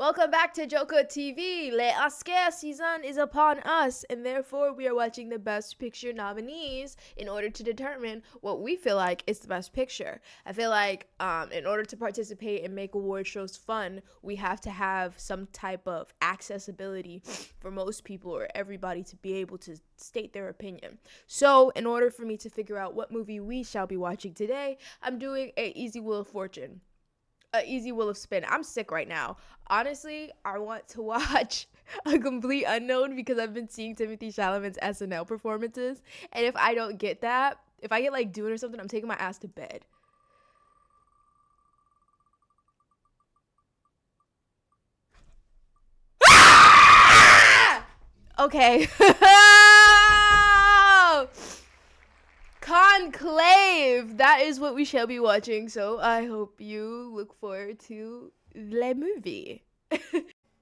Welcome back to Joker TV. Le Oscar season is upon us, and therefore we are watching the Best Picture nominees in order to determine what we feel like is the best picture. I feel like in order to participate and make award shows fun, we have to have some type of accessibility for most people or everybody to be able to state their opinion. So in order for me to figure out what movie we shall be watching today, I'm doing a easy wheel of fortune. Easy Wheel of Spin. I'm sick right now. Honestly, I want to watch A Complete Unknown because I've been seeing Timothy Chalamet's SNL performances. And if I don't get that, if I get like Dune or something, I'm taking my ass to bed. Okay. Conclave. That is what we shall be watching. So I hope you look forward to the movie.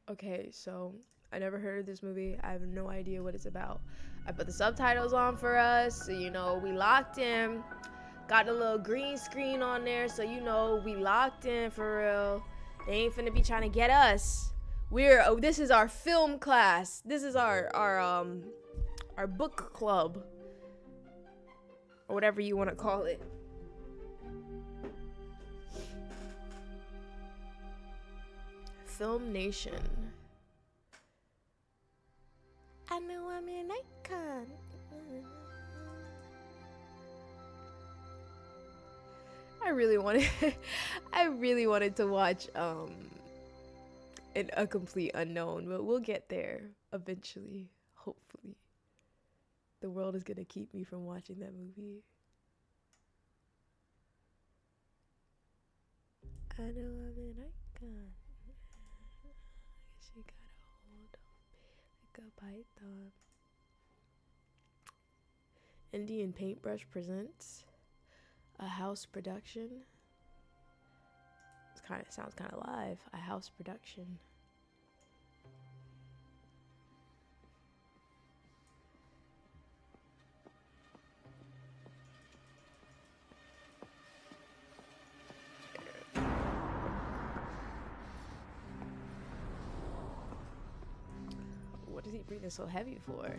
Okay, so I never heard of this movie. I have no idea what it's about. I put the subtitles on for us, so we locked in. Got a little green screen on there, so we locked in for real. They ain't finna be trying to get us. This is our film class. This is our book club, or whatever you want to call it. Film Nation. I know I'm an icon. I really wanted to watch A Complete Unknown, but we'll get there eventually, hopefully. The world is gonna keep me from watching that movie. I know I'm an icon. She got a hold on like a python. Indian Paintbrush presents a house production. Sounds kind of live. A house production. What is he breathing so heavy for?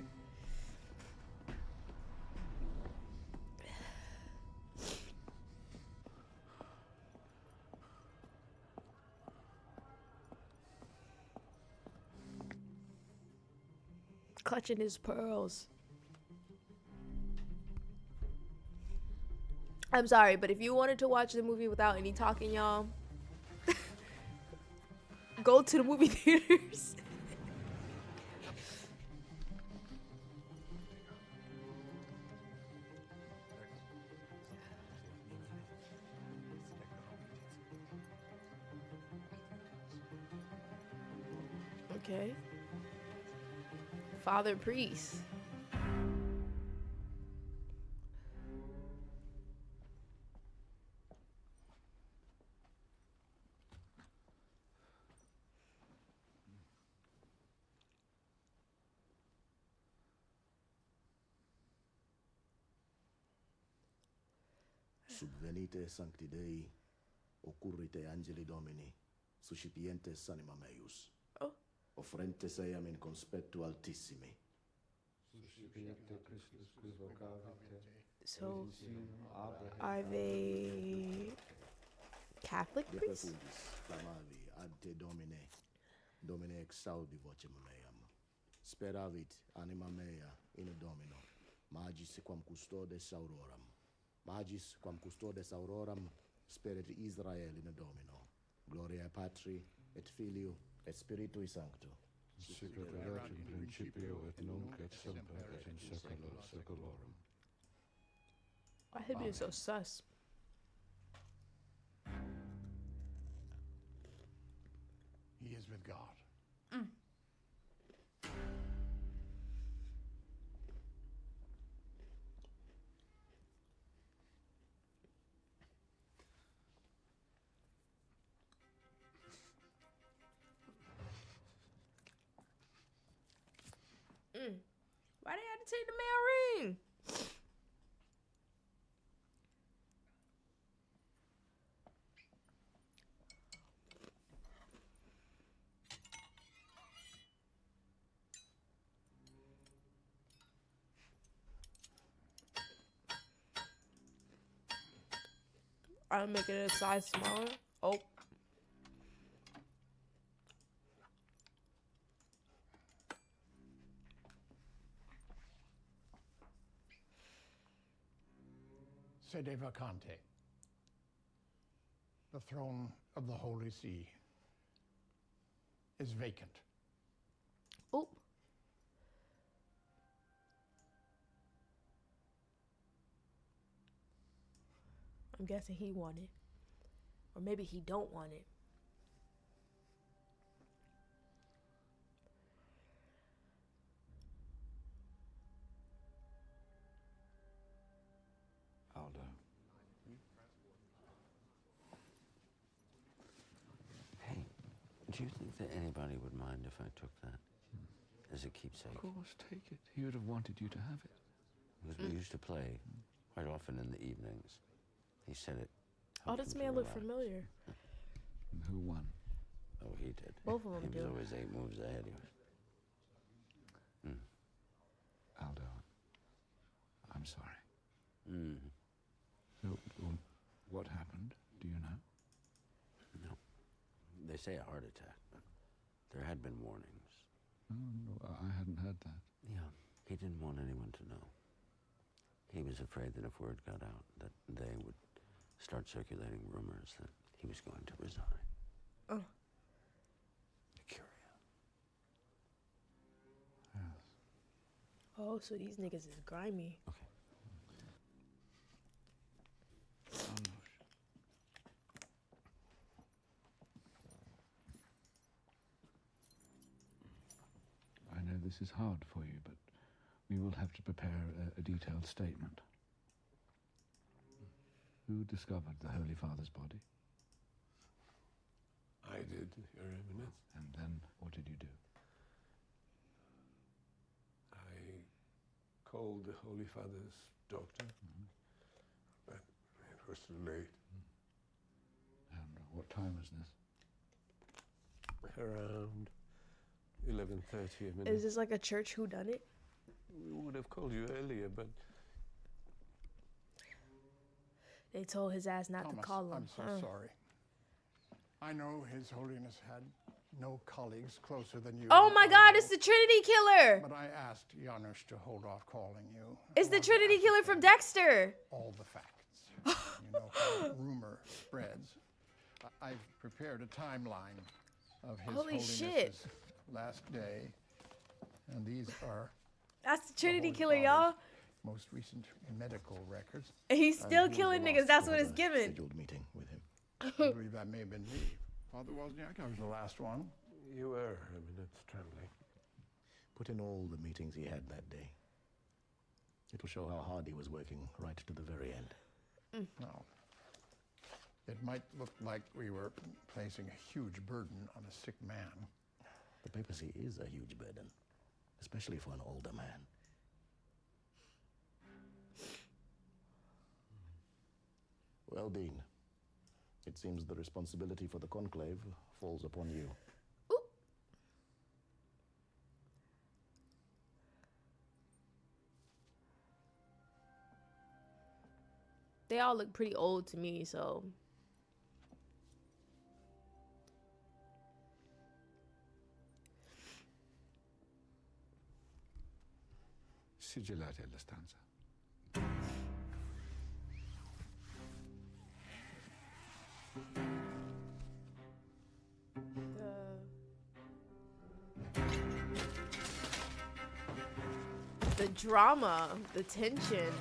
Clutching his pearls. I'm sorry, but if you wanted to watch the movie without any talking, y'all, go to the movie theaters. Okay. Father Priest. Subvenite sancti Dei, occurrite angeli Domini, suscipientes anima meius. Oh. Offrentes eam in conspectu altissimi. So, are they Catholic priests? Clamavi ad te Domine, Domine exaudi vocem meam. Speravit anima mea in Domino, magis quam custodes auroram. Magis quam custodes auroram, sperit Israel in Domino. Gloria Patri, et Filio, et Spiritui Sancto. Sic et erat in principio et nunc et semper et in saecula saeculorum. Why are they being so sus? He is with God. Why they had to take the male ring? I'm making it a size smaller. Oh. Sede vacante. The throne of the Holy See is vacant. Oh. I'm guessing he won it. Or maybe he don't want it. Aldo. Hey, do you think that anybody would mind if I took that as a keepsake? Of course, take it. He would have wanted you to have it. Because we used to play quite often in the evenings. He said it. Oh, helped this him to man look relax. familiar. And who won? Oh, he did. Both of them He do. was always 8 moves ahead. He was. Aldo, I'm sorry. Mm. So, what happened? Do you know? No. They say a heart attack, but there had been warnings. Oh, no, I hadn't heard that. Yeah, he didn't want anyone to know. He was afraid that if word got out, that they would start circulating rumors that he was going to resign. Oh. Curia. Yes. Oh, so these niggas is grimy. Okay. I know this is hard for you, but we will have to prepare a detailed statement. Who discovered the Holy Father's body? I did, Your Eminence. And then what did you do? I called the Holy Father's doctor, but it was too late. And what time was this? Around 11:30, Is Eminence. this like a church whodunit? We would have called you earlier, but They told his ass not Thomas, to call him. I'm so sorry. I know His Holiness had no colleagues closer than you. Oh my God, Aldo, it's the Trinity Killer. But I asked Janusz to hold off calling you. It's the I want to Trinity Killer from ascertain Dexter. all the facts. You know how rumor spreads. I've prepared a timeline of His Holy Holiness's shit. last day, and these are That's the Trinity Holy Killer, y'all. Father's most recent medical records. And he's still And he was killing the niggas. last That's to what have it's a given. Scheduled meeting with him. I believe that may have been me. Father Wozniak, I was the last one. you were, Eminence, trembling. Put in all the meetings he had that day. It'll show how hard he was working right to the very end. Now, it might look like we were placing a huge burden on a sick man. The papacy is a huge burden, especially for an older man. Well, Dean, it seems the responsibility for the conclave falls upon you. They all look pretty old to me, so. Sigillate la stanza. The drama, the tension.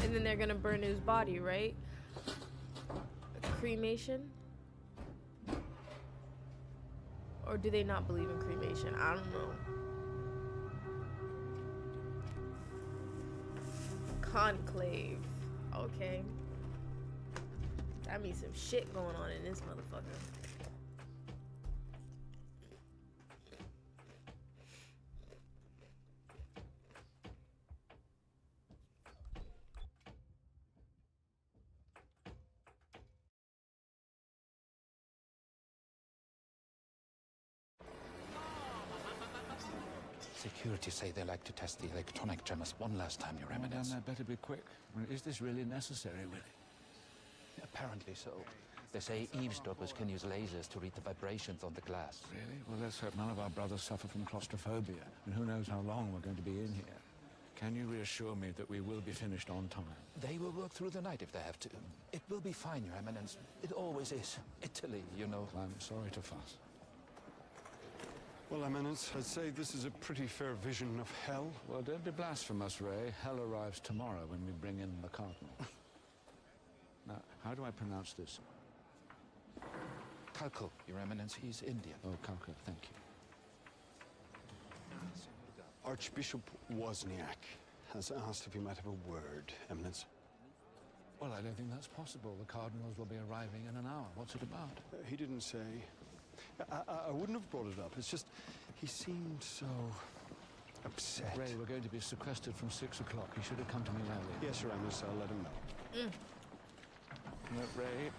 And then they're gonna burn his body, right? Cremation. Or do they not believe in cremation? I don't know. Conclave. Okay. That means some shit going on in this motherfucker. Security say they like to test the electronic jammers one last time, Your Eminence. Then better be quick. I mean, is this really necessary, Willie? Apparently so. They say eavesdroppers can use lasers to read the vibrations on the glass. Really? Well, let's hope none of our brothers suffer from claustrophobia. And who knows how long we're going to be in here. Can you reassure me that we will be finished on time? They will work through the night if they have to. It will be fine, Your Eminence. It always is. Italy, you know. I'm sorry to fuss. Well, Eminence, I'd say this is a pretty fair vision of hell. Well, don't be blasphemous, Ray. Hell arrives tomorrow when we bring in the Cardinal. Now, how do I pronounce this? Kalko, Your Eminence. He's Indian. Oh, Kalka, thank you. Archbishop Wozniak has asked if he might have a word, Eminence. Well, I don't think that's possible. The Cardinals will be arriving in an hour. What's it about? He didn't say. I wouldn't have brought it up. It's just, he seemed so upset. Ray, we're going to be sequestered from 6 o'clock. He should have come to me earlier. Yes, Your Eminence, I'll let him know. No, Ray,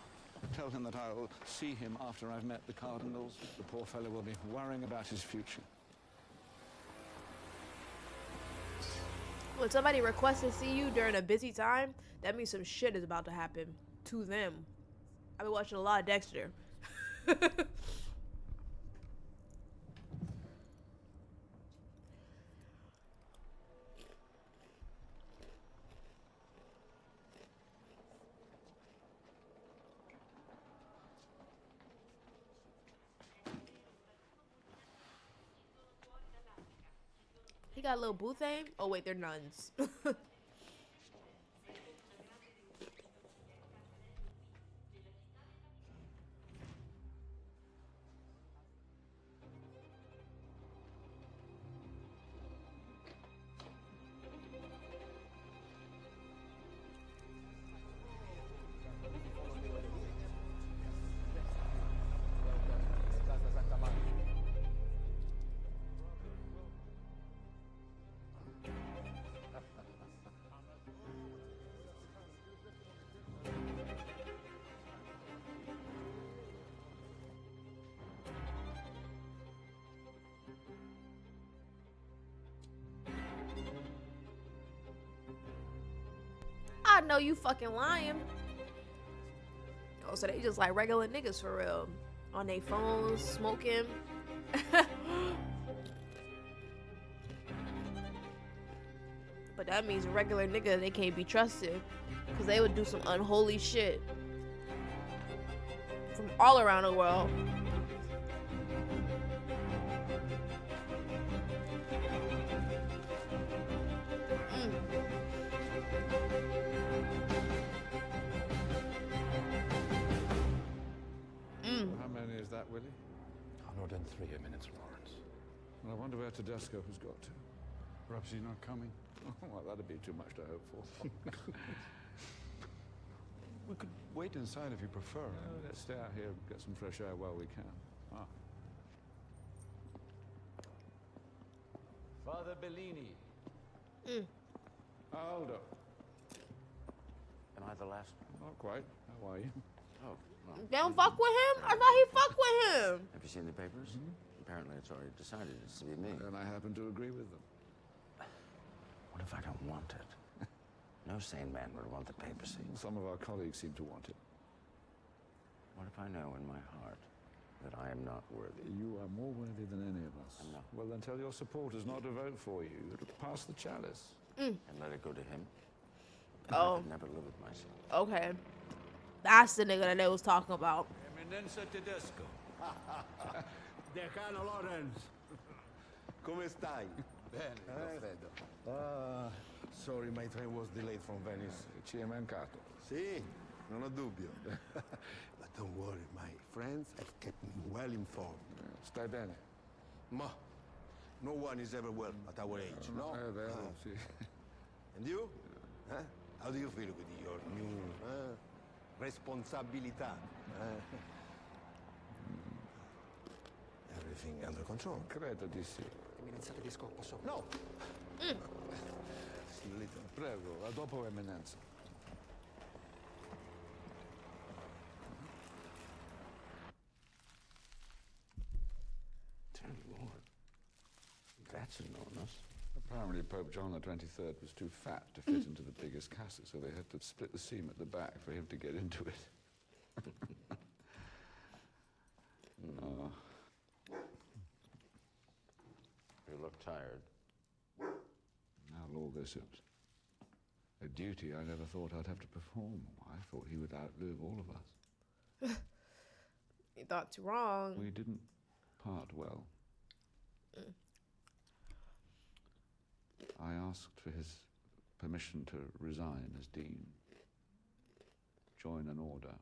tell him that I'll see him after I've met the Cardinals. The poor fellow will be worrying about his future. When somebody requests to see you during a busy time, that means some shit is about to happen to them. I've been watching a lot of Dexter. He got a little booth aim. Oh wait, they're nuns. I know you fucking lying. Oh, so they just like regular niggas for real. On their phones, smoking. But that means a regular nigga, they can't be trusted. Because they would do some unholy shit. From all around the world. How many is that, Willie? 103 minutes, Lawrence. Well, I wonder where Tedesco has got to. Perhaps he's not coming. Well, that'd be too much to hope for. We could wait inside if you prefer. Let's stay out here and get some fresh air while we can. Ah. Father Bellini. Aldo. Am I the last? Not quite. How are you? Oh, well. They don't fuck with him? I thought he fuck with him. Have you seen the papers? Apparently it's already decided it's to be me. And I happen to agree with them. What if I don't want it? No sane man would want the papacy. Some of our colleagues seem to want it. What if I know in my heart that I am not worthy? You are more worthy than any of us. I'm not. Well, then tell your supporters not to vote for you. To pass the chalice. And let it go to him? Oh. I could never live with myself. Okay. That's the nigga that they was talking about. Eminenza Tedesco. Decano Lorenz. Come stai? Bene, Goffredo. Sorry, my train was delayed from Venice. Ci è mancato. Sì, non ho dubbio. But don't worry, my friends have kept me well informed. Stai bene? Ma, no one is ever well at our age, no? Vero, sì. And you? Huh? How do you feel with your new responsabilità? Everything under control? Credo di sì. Eminenza di scoppa sopra. No! Prego, a dopo, Eminenza. Dear Lord. That's enormous. Apparently Pope John the 23rd was too fat to fit into the biggest casket, so they had to split the seam at the back for him to get into it. Oh. You look tired. Now all this is a duty I never thought I'd have to perform. I thought he would outlive all of us. You thought's wrong. We didn't part well. I asked for his permission to resign as dean, join an order.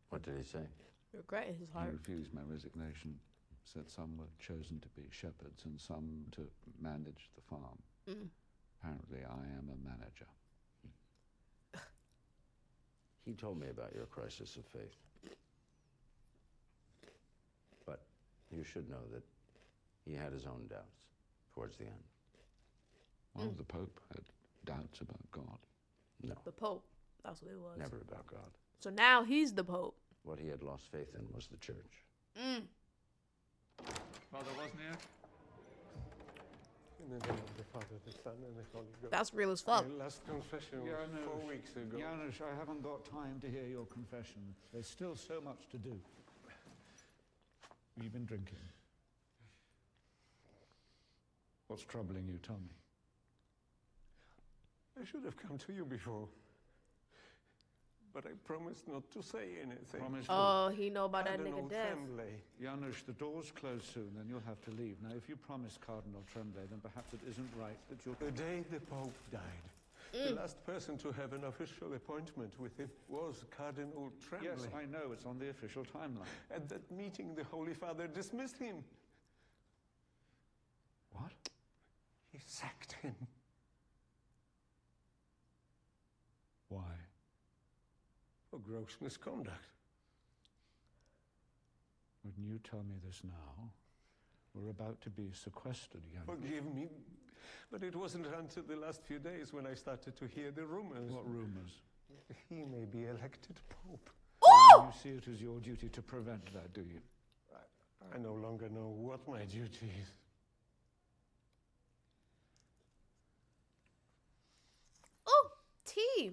What did he say? Regret in his He heart. refused my resignation, said some were chosen to be shepherds and some to manage the farm. Apparently I am a manager. He told me about your crisis of faith. But you should know that he had his own doubts towards the end. Well, the Pope had doubts about God. No, The Pope. That's what it was. never about God. So now he's the Pope. What he had lost faith in was the church. Father Wozniak? In the name of the Father, the Son, and the Holy Ghost. That's real as fuck. My last confession was 4 weeks ago. Janusz, I haven't got time to hear your confession. There's still so much to do. You've been drinking. What's troubling you? Tell me. I should have come to you before. But I promised not to say anything. Promise Oh, he know about that Cardinal nigga death. Tremblay. Janusz, the doors close soon, then you'll have to leave. Now, if you promise Cardinal Tremblay, then perhaps it isn't right that you'll... The day the Pope died, the last person to have an official appointment with him was Cardinal Tremblay. Yes, I know, it's on the official timeline. At that meeting, the Holy Father dismissed him. What? He sacked him. Why? For gross misconduct. When you tell me this now, we're about to be sequestered, Janusz. Forgive me, but it wasn't until the last few days when I started to hear the rumors. What rumors? He may be elected Pope. You see it as your duty to prevent that, do you? I no longer know what my duty is. Oh, tea.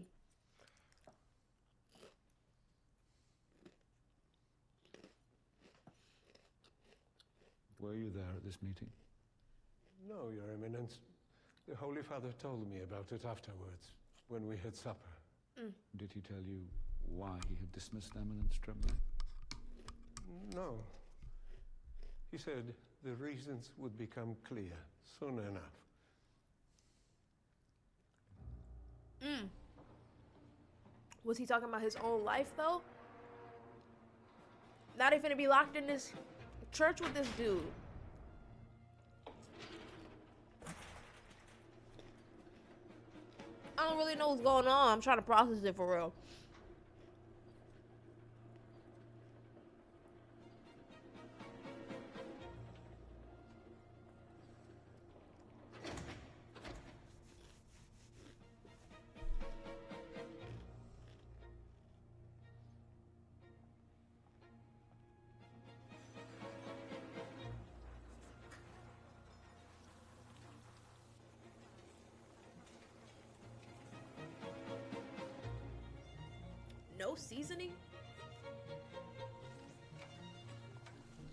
Were you there at this meeting? No, Your Eminence. The Holy Father told me about it afterwards, when we had supper. Did he tell you why he had dismissed Eminence Tremblay? No. He said the reasons would become clear soon enough. Was he talking about his own life, though? Now they finna be locked in this church with this dude. I don't really know what's going on. I'm trying to process it for real. No seasoning?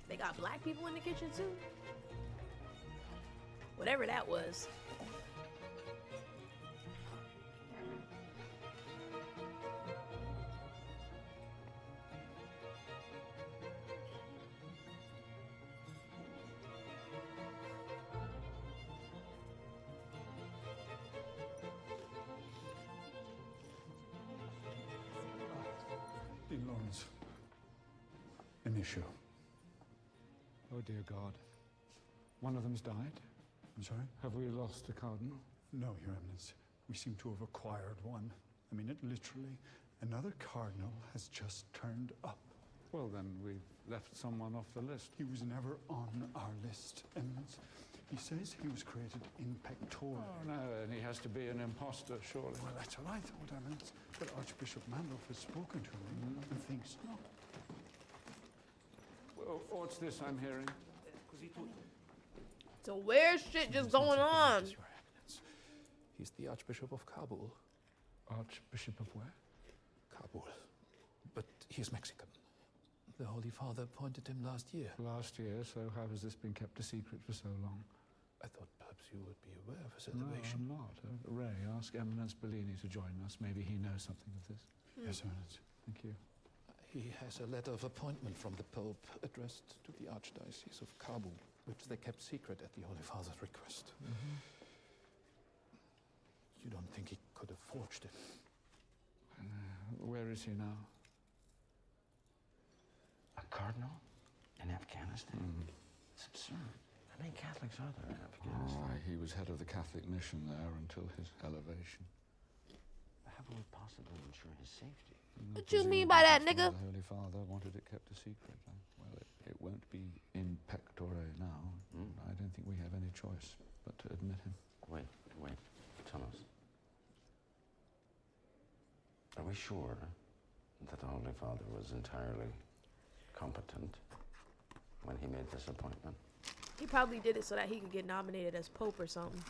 They got black people in the kitchen too? Whatever that was. Dean Lawrence, an issue. Oh, dear God. One of them's died? I'm sorry? Have we lost a cardinal? No, Your Eminence. We seem to have acquired one. I mean it literally. Another cardinal has just turned up. Well, then we've left someone off the list. He was never on our list, Eminence. He says he was created in pectore. Oh, no, and he has to be an imposter, surely. Well, that's what I thought, Eminence. But Archbishop Mandolf has spoken to him and thinks not. Well, what's this I'm hearing? So weird shit just going on. Your Eminence. He's the Archbishop of Kabul. Archbishop of where? Kabul. But he's Mexican. The Holy Father appointed him last year. Last year, so how has this been kept a secret for so long? I thought perhaps you would be aware of his No, elevation. I'm not. Ray, ask Eminence Bellini to join us. Maybe he knows something of this. Yes, Eminence. Thank you. He has a letter of appointment from the Pope addressed to the Archdiocese of Kabul, which they kept secret at the Holy Father's request. You don't think he could have forged it? Where is he now? A cardinal in Afghanistan? It's absurd. How many Catholics are there in Afghanistan? He was head of the Catholic mission there until his elevation. How will we possibly ensure his safety? What you mean by that, Presumably nigga? The Holy Father wanted it kept a secret. Well, it won't be in pectore now. I don't think we have any choice but to admit him. Wait. Thomas. Are we sure that the Holy Father was entirely competent when he made this appointment? He probably did it so that he could get nominated as Pope or something.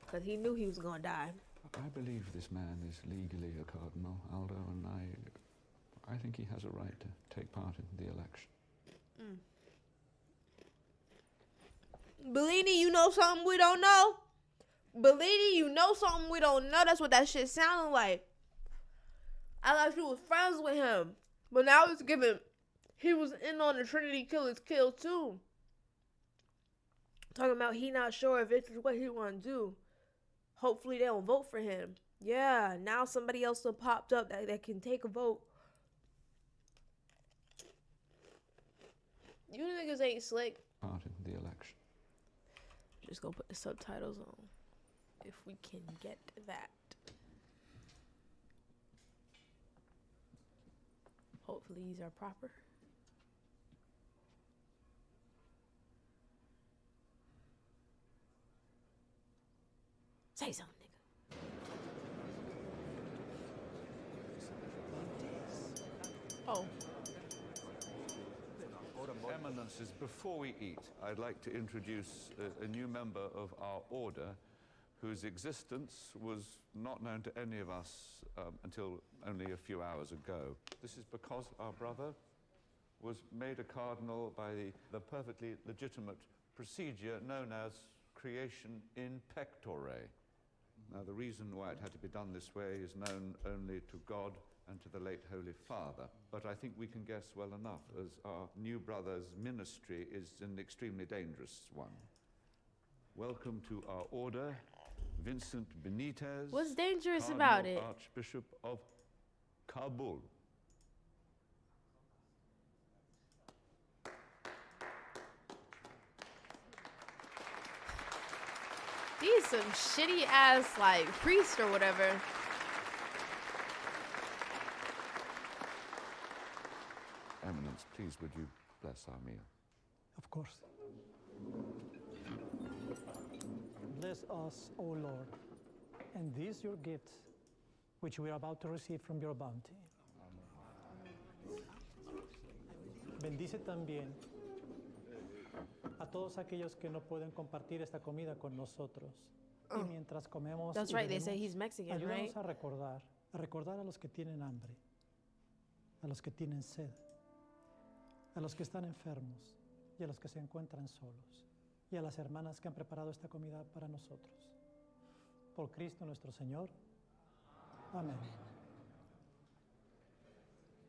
Because he knew he was going to die. I believe this man is legally a cardinal, Aldo, and I think he has a right to take part in the election. Bellini, you know something we don't know? Bellini, you know something we don't know? That's what that shit sounded like. I thought you was friends with him. But now it's giving... He was in on the Trinity Killers kill too. Talking about he not sure if this is what he want to do. Hopefully they don't vote for him. Yeah, now somebody else done popped up that can take a vote. You niggas ain't slick. Part in the election. Just gonna put the subtitles on. If we can get that. Hopefully these are proper. Say something, nigga. Oh. Eminences, before we eat, I'd like to introduce a new member of our order whose existence was not known to any of us until only a few hours ago. This is because our brother was made a cardinal by the perfectly legitimate procedure known as creation in pectore. Now, the reason why it had to be done this way is known only to God and to the late Holy Father. But I think we can guess well enough, as our new brother's ministry is an extremely dangerous one. Welcome to our order, Vincent Benitez. What's dangerous Cardinal about it? Archbishop of Kabul. He's some shitty ass like priest or whatever. Eminence, please would you bless our meal? Of course. Bless us, O Lord, and these your gifts, which we are about to receive from your bounty. Bendice también a todos aquellos que no pueden compartir esta comida con nosotros. Y mientras comemos That's y right, they bebemos, say he's Mexican, right? ayúdanos a recordar a los que tienen hambre, a los que tienen sed, a los que están enfermos y a los que se encuentran solos, y a las hermanas que han preparado esta comida para nosotros. Por Cristo nuestro Señor. Amén.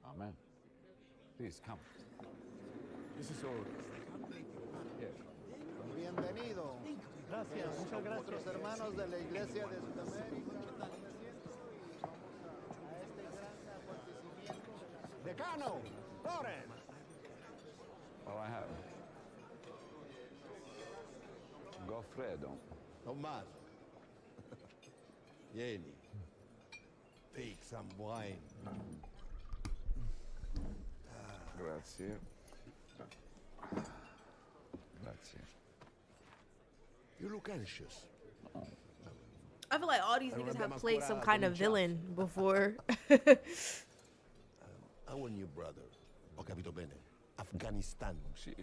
Amen. Please come. This is all here. Bienvenido. Gracias, muchas gracias. Otros hermanos de la Iglesia de Sudamérica. A este gran acontecimiento. Decano, Loren. Oh, I have. Goffredo. Tommaso. Vieni. Take some wine. Grazie. Grazie. You look anxious. I feel like all these Non niggas have abbiamo played some ancora kind of cominciato. villain before. Our new brother. Ho capito bene. Afghanistan. Sì,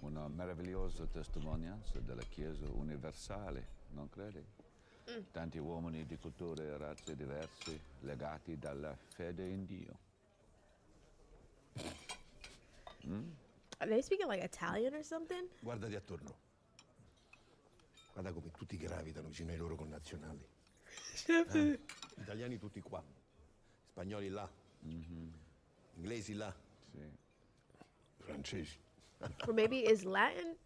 una meravigliosa testimonianza della Chiesa universale, non credi? Tanti uomini di culture e razze diverse, legati dalla fede in Dio. Are they speaking like Italian or something? Guardati attorno. Guarda come tutti gravitano vicino ai loro connazionali. Italiani tutti qua. Spagnoli là. Inglesi là. Sì. Francesi. Or maybe is Latin?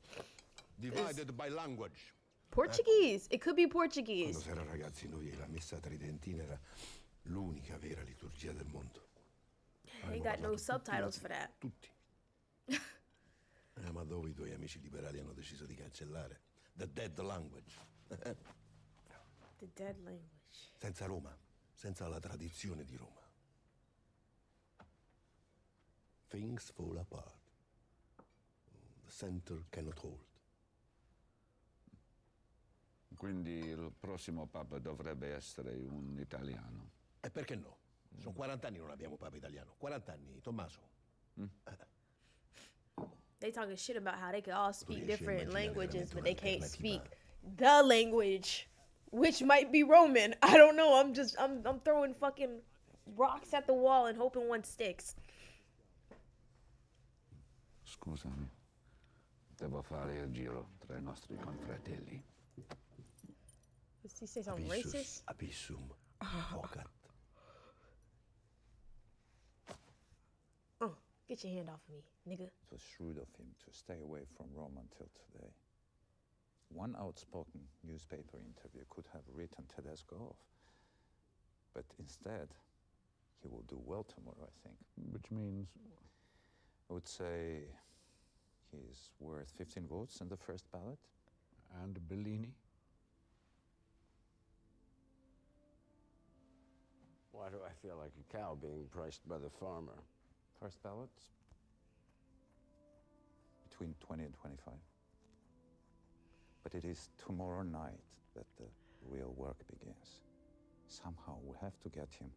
Divided by language. Portuguese. It could be Quando Portuguese. si era ragazzi noi la messa tridentina era l'unica vera liturgia del mondo. Ain't got no subtitles for that. Tutti. Ma dove i tuoi amici liberali hanno deciso di cancellare? The dead language. The dead language. Senza Roma, senza la tradizione di Roma. Things fall apart. The center cannot hold. Quindi il prossimo Papa dovrebbe essere un italiano. E perché no? Sono 40 anni non abbiamo Papa italiano. 40 anni, Tommaso. They talking shit about how they could all speak riesci a different immaginare languages, veramente but they una can't alternativa? speak the language, which might be Roman. I don't know. I'm throwing fucking rocks at the wall and hoping one sticks. Scusami, devo fare il giro tra i nostri confratelli. Does he say something racist? Abissum. Vocat. Get your hand off of me, nigga. It was shrewd of him to stay away from Rome until today. One outspoken newspaper interview could have written Tedesco off. But instead, he will do well tomorrow, I think. Which means I would say he's worth 15 votes in the first ballot. and Bellini. Why do I feel like a cow being priced by the farmer? First ballot, between 20 and 25. But it is tomorrow night that the real work begins. Somehow we have to get him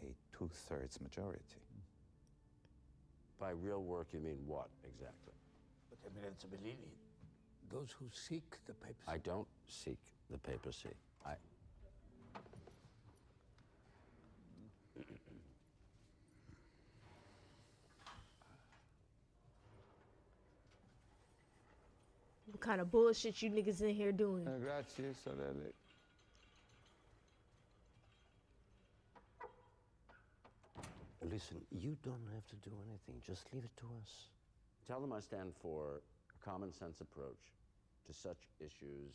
a 2/3 majority. By real work, you mean what exactly? But Eminenza Bellini, those who seek the papacy. I don't seek the papacy. What kind of bullshit you niggas in here doing? Grazie, sorelle. Listen, you don't have to do anything. Just leave it to us. Tell them I stand for a common sense approach to such issues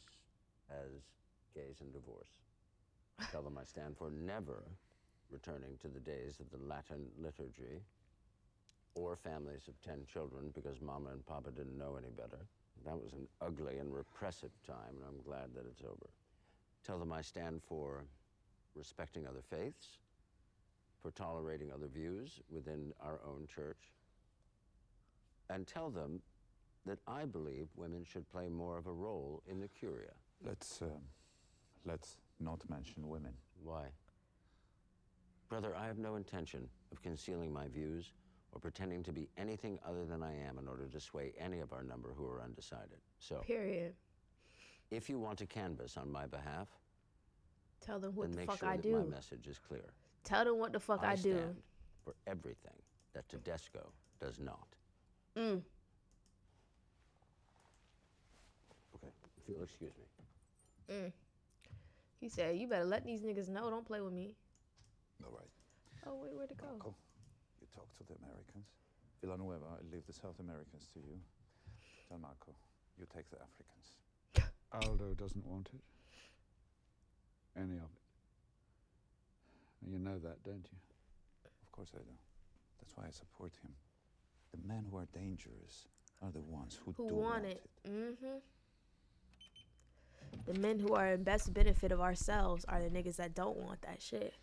as gays and divorce. Tell them I stand for never returning to the days of the Latin liturgy or families of 10 children because Mama and Papa didn't know any better. That was an ugly and repressive time, and I'm glad that it's over. Tell them I stand for respecting other faiths, for tolerating other views within our own church, and tell them that I believe women should play more of a role in the curia. Let's not mention women. Why? Brother, I have no intention of concealing my views or pretending to be anything other than I am in order to sway any of our number who are undecided. So, Period. if you want to canvass on my behalf, Tell them what then the make fuck sure I that do. my message is clear. Tell them what the fuck I do. stand for everything that Tedesco does not. Mm. Okay, if you'll excuse me. Mm. He said, you better let these niggas know. Don't play with me. All right. Oh, wait, where'd it go? Marco, you talk to the Americans. Villanueva, I leave the South Americans to you. Tell Marco, you take the Africans. Aldo doesn't want it. Any of it. You know that, don't you? Of course I do. That's why I support him. The men who are dangerous are the ones who Who do want it? Mm-hmm. The men who are in best benefit of ourselves are the niggas that don't want that shit.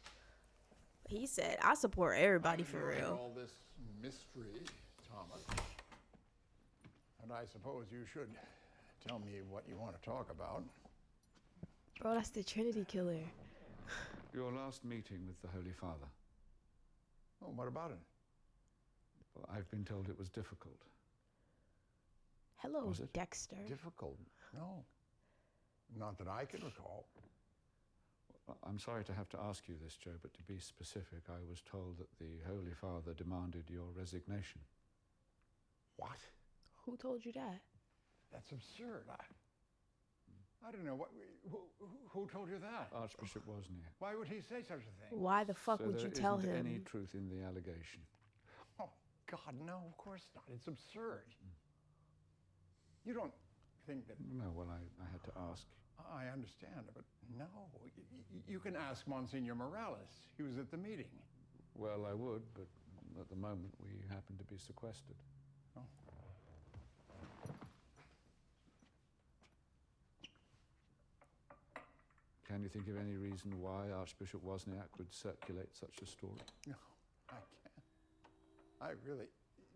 He said, I support everybody for real. All this mystery, Thomas. And I suppose you should tell me what you want to talk about. Bro, that's the Trinity killer. Your last meeting with the Holy Father. Oh, what about it? Well, I've been told it was difficult. Hello, Was it? Dexter. Difficult? No. Not that I can recall. Well, I'm sorry to have to ask you this, Joe, but to be specific, I was told that the Holy Father demanded your resignation. What? Who told you that? That's absurd. I don't know. Who told you that? Archbishop Wozniak. Why would he say such a thing? Why the fuck So would you there tell isn't him? any truth in the allegation? Oh, God, no, of course not. It's absurd. You don't think that... No, well, I had to ask. I understand, but no. You can ask Monsignor Morales. He was at the meeting. Well, I would, but at the moment we happen to be sequestered. Oh. Can you think of any reason why Archbishop Wozniak would circulate such a story? No, I can't. I really...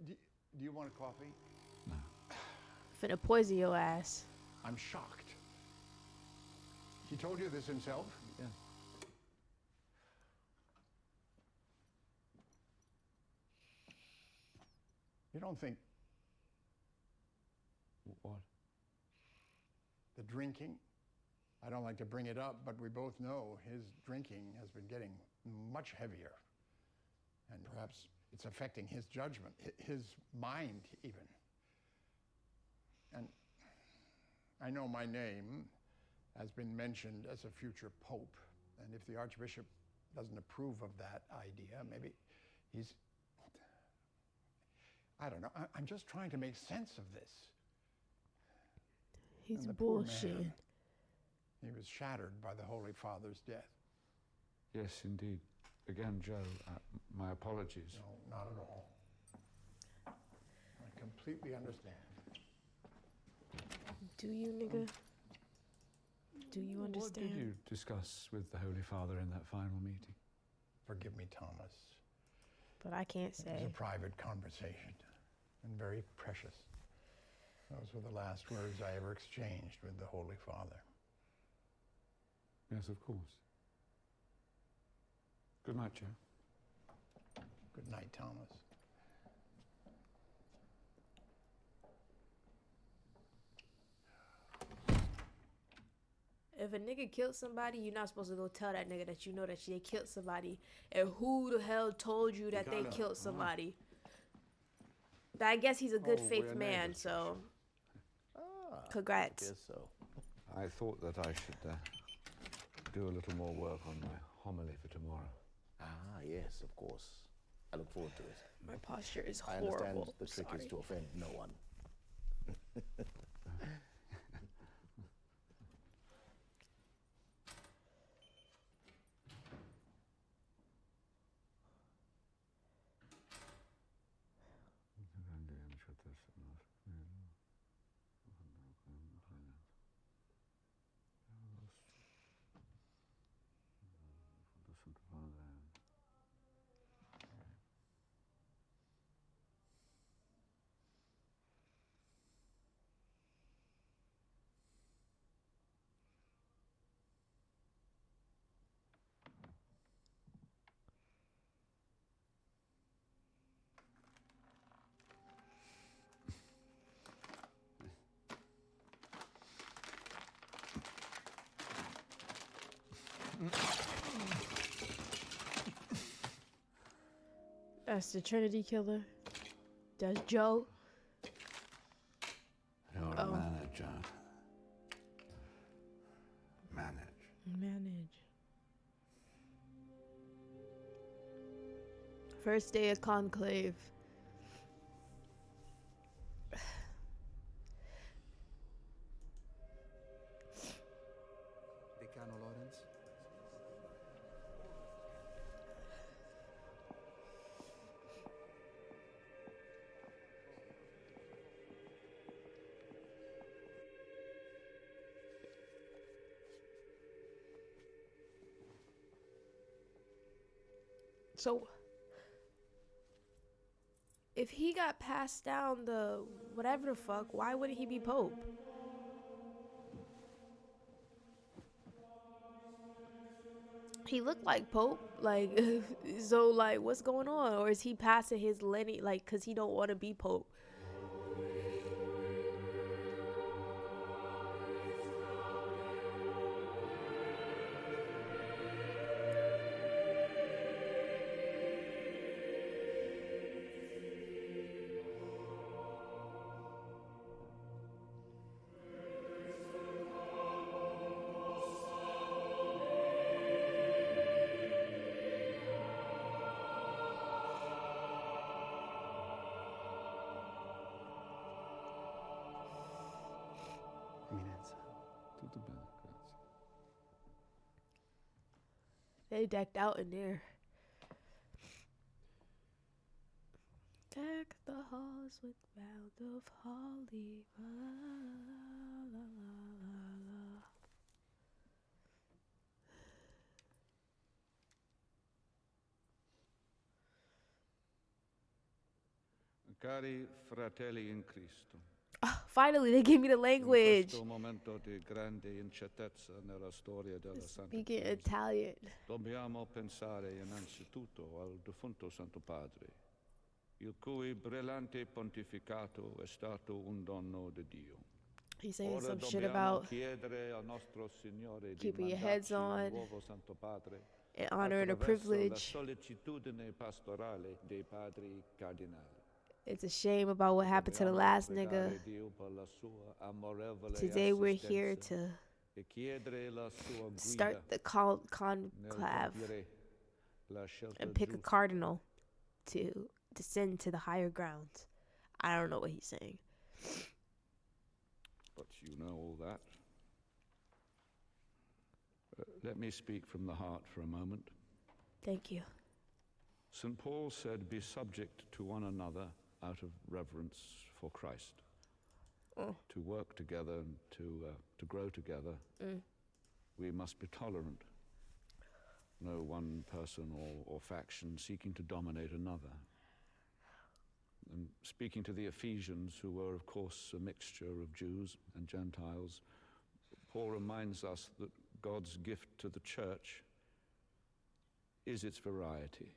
Do you want a coffee? No. Finna poison your ass. I'm shocked. He told you this himself? Yeah. You don't think What? the drinking... I don't like to bring it up, but we both know his drinking has been getting much heavier. And perhaps it's affecting his judgment, his mind even. And I know my name has been mentioned as a future pope. And if the Archbishop doesn't approve of that idea, maybe he's... I don't know. I'm just trying to make sense of this. He's And the poor bullshit. man, he was shattered by the Holy Father's death. Yes, indeed. Again, Joe, my apologies. No, not at all. I completely understand. Do you, nigga? Do you understand? What did you discuss with the Holy Father in that final meeting? Forgive me, Thomas. But I can't It was say. a private conversation and very precious. Those were the last words I ever exchanged with the Holy Father. Yes, of course. Good night, Joe. Good night, Thomas. If a nigga killed somebody, you're not supposed to go tell that nigga that you know that they killed somebody. And who the hell told you that they killed somebody? But I guess he's a good faith we're man, neighbors, so I congrats. guess so. I thought that I should do a little more work on my homily for tomorrow. Ah, yes, of course. I look forward to it. My posture is I horrible. understand the trick Sorry. is to offend no one. That's the Trinity killer. That's Joe. You're a manager. Manage. First day of conclave. Decano Lawrence. So if he got passed down the whatever the fuck, why wouldn't he be Pope? He looked like Pope, like so like what's going on? Or is he passing his lineage like cuz he don't want to be Pope? Eminenza. Tutto bene, grazie. They decked out in there. Deck the halls with round of holly. La, la, la, la, la. Cari fratelli in Cristo. Finally, they gave me the In language. questo momento di grande incertezza nella storia della Santa Speaking Chiesa, Italian. dobbiamo pensare innanzitutto al defunto Santo Padre, il cui brillante pontificato è stato un dono di Dio. He's saying Ora some shit dobbiamo about chiedere al nostro Signore di keeping your heads mandarci un on nuovo Santo Padre and honor and a attraverso la privilege. sollecitudine pastorale dei padri cardinali. It's a shame about what happened to the Dobbiamo last nigga. pregare Dio per la sua amorevole Today we're here assistenza to e chiedere la sua guida start the nel conclave compiere la scelta and pick a giusta. cardinal to descend to the higher grounds. I don't know what he's saying. But you know all that. Let me speak from the heart for a moment. Thank you. St. Paul said, "Be subject to one another out of reverence for Christ." To work together and to grow together, we must be tolerant. No one person or faction seeking to dominate another. And speaking to the Ephesians, who were, of course, a mixture of Jews and Gentiles, Paul reminds us that God's gift to the church is its variety.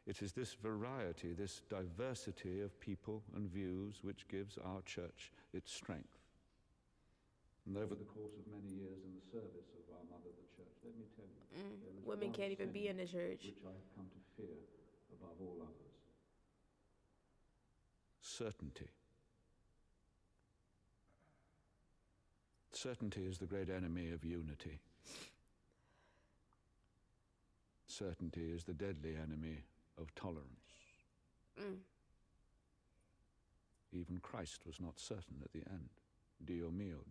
It is this variety, this diversity of people and views which gives our church its strength. And over the course of many years in the service of our mother, the church, let me tell you, there is Women one can't even sin be in the church. which I have come to fear above all others. Certainty. Certainty is the great enemy of unity. Certainty is the deadly enemy of tolerance. Even Christ was not certain at the end. Dio mio,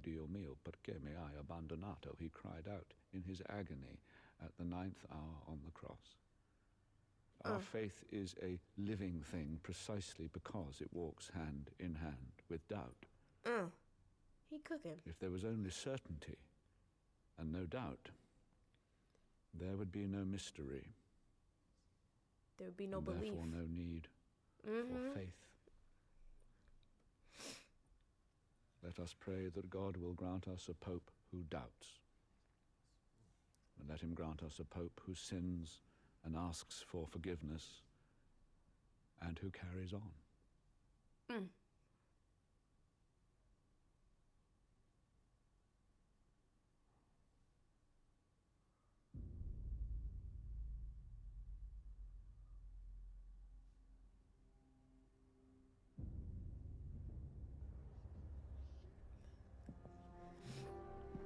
perché mi hai abbandonato? He cried out in his agony at the 9th hour on the cross. Our faith is a living thing precisely because it walks hand in hand with doubt. He cooking. If there was only certainty and no doubt, there would be no mystery. There would be no and belief. Therefore, no need for faith. Let us pray that God will grant us a pope who doubts. And let him grant us a pope who sins and asks for forgiveness and who carries on.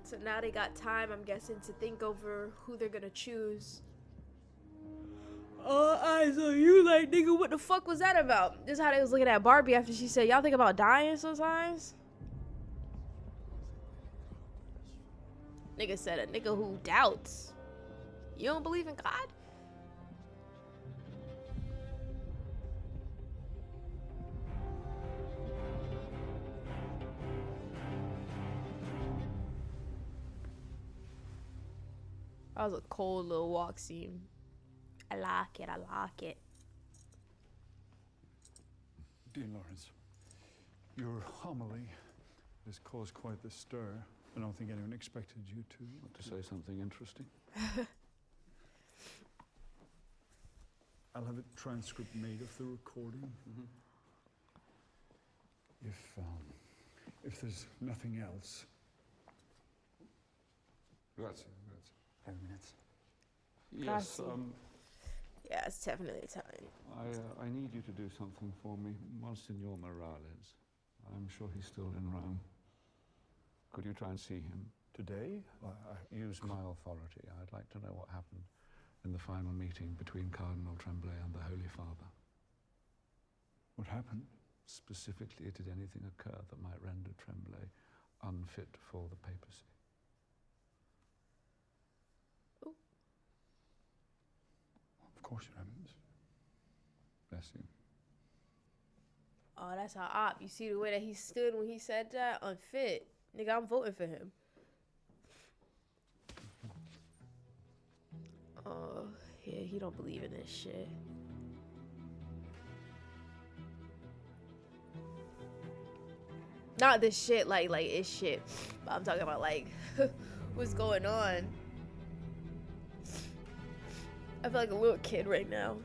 So now they got time, I'm guessing, to think over who they're gonna choose. All eyes on you, like, nigga, what the fuck was that about? This is how they was looking at Barbie after she said, y'all think about dying sometimes? Nigga said, a nigga who doubts. You don't believe in God? That was a cold little walk scene. I like it. I like it. Dean Lawrence, your homily has caused quite the stir. I don't think anyone expected you To say something interesting? I'll have a transcript made of the recording. If there's nothing else. Grazie. 5 minutes. Yes, Yeah, it's definitely time. I need you to do something for me. Monsignor Morales. I'm sure he's still in Rome. Could you try and see him? Today? Use my authority. I'd like to know what happened in the final meeting between Cardinal Tremblay and the Holy Father. What happened? Specifically, did anything occur that might render Tremblay unfit for the papacy? Of course it happens. Bless you. Oh, that's our op. You see the way that he stood when he said that? Unfit. Nigga, I'm voting for him. Oh, yeah, he don't believe in this shit. Not this shit, like it's shit. But I'm talking about, like, what's going on. I feel like a little kid right now.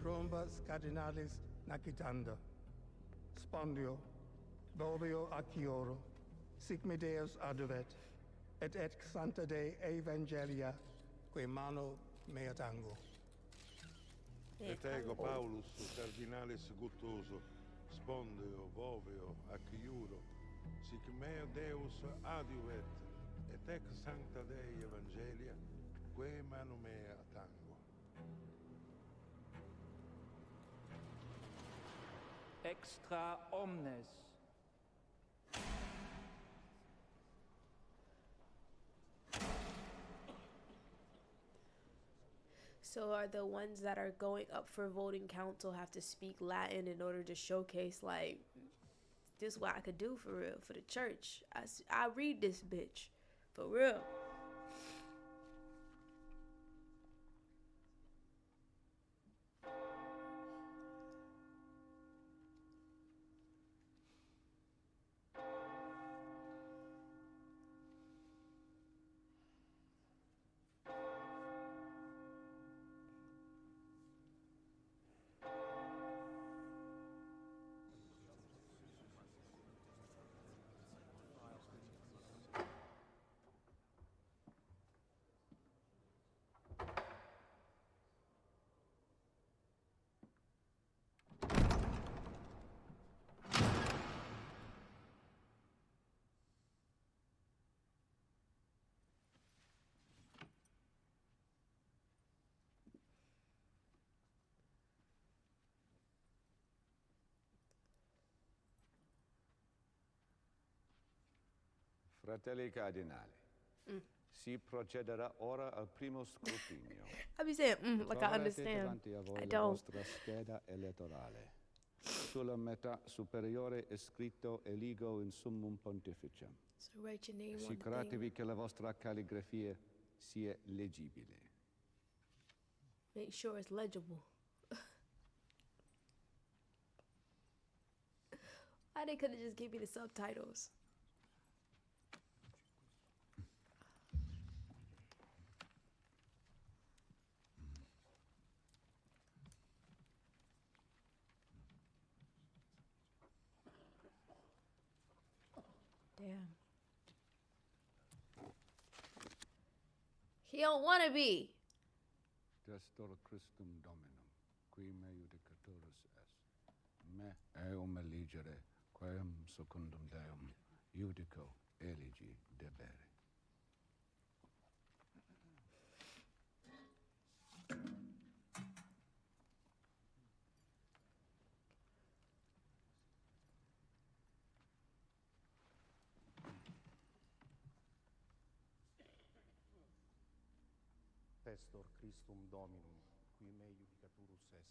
Rombas cardinalis nacitanda, spondio, Bobbio accioro, sic me Deus aduvet, et santa Dei evangelia, que mano mea tango. Et ego Paulus, cardinalis guttuoso, spondeo, boveo, acciuro, sic meo Deus aduvet, et santa Dei evangelia, que mano mea tango. Extra omnes. So are the ones that are going up for voting council have to speak Latin in order to showcase, like, this is what I could do for real, for the church. I read this bitch, for real. Fratelli Cardinali, si procederà ora al primo scrutinio. I be saying, like I understand. Davanti a voi I la don't. vostra scheda elettorale. Sulla metà superiore è scritto Eligo in summum pontificem. So write your name on the Assicuratevi thing. che la vostra calligrafia sia leggibile. Make sure it's legible. Why they couldn't just give me the subtitles? Damn. He don't want to be. Testor Christum Dominum, qui me judicaturus est. Me eum eligere, quem secundum Deum judico eligi debere. Testor Christum Dominum, qui me judicaturus est,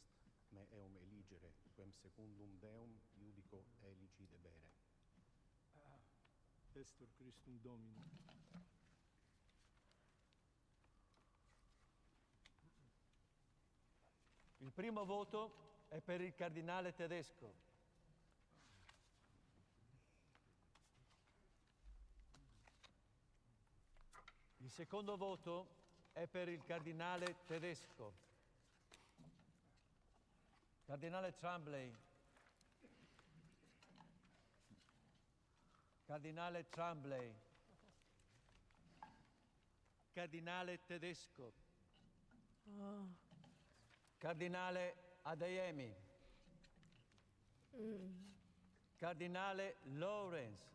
me eum eligere eligere, quem secundum Deum iudico eligi debere. Estor Christum Domini. Il primo voto è per il cardinale tedesco. Il secondo voto è per il cardinale tedesco. Cardinale Tremblay. Cardinale Tremblay. Cardinale tedesco. Oh. Cardinale Adeyemi. Cardinale Lawrence.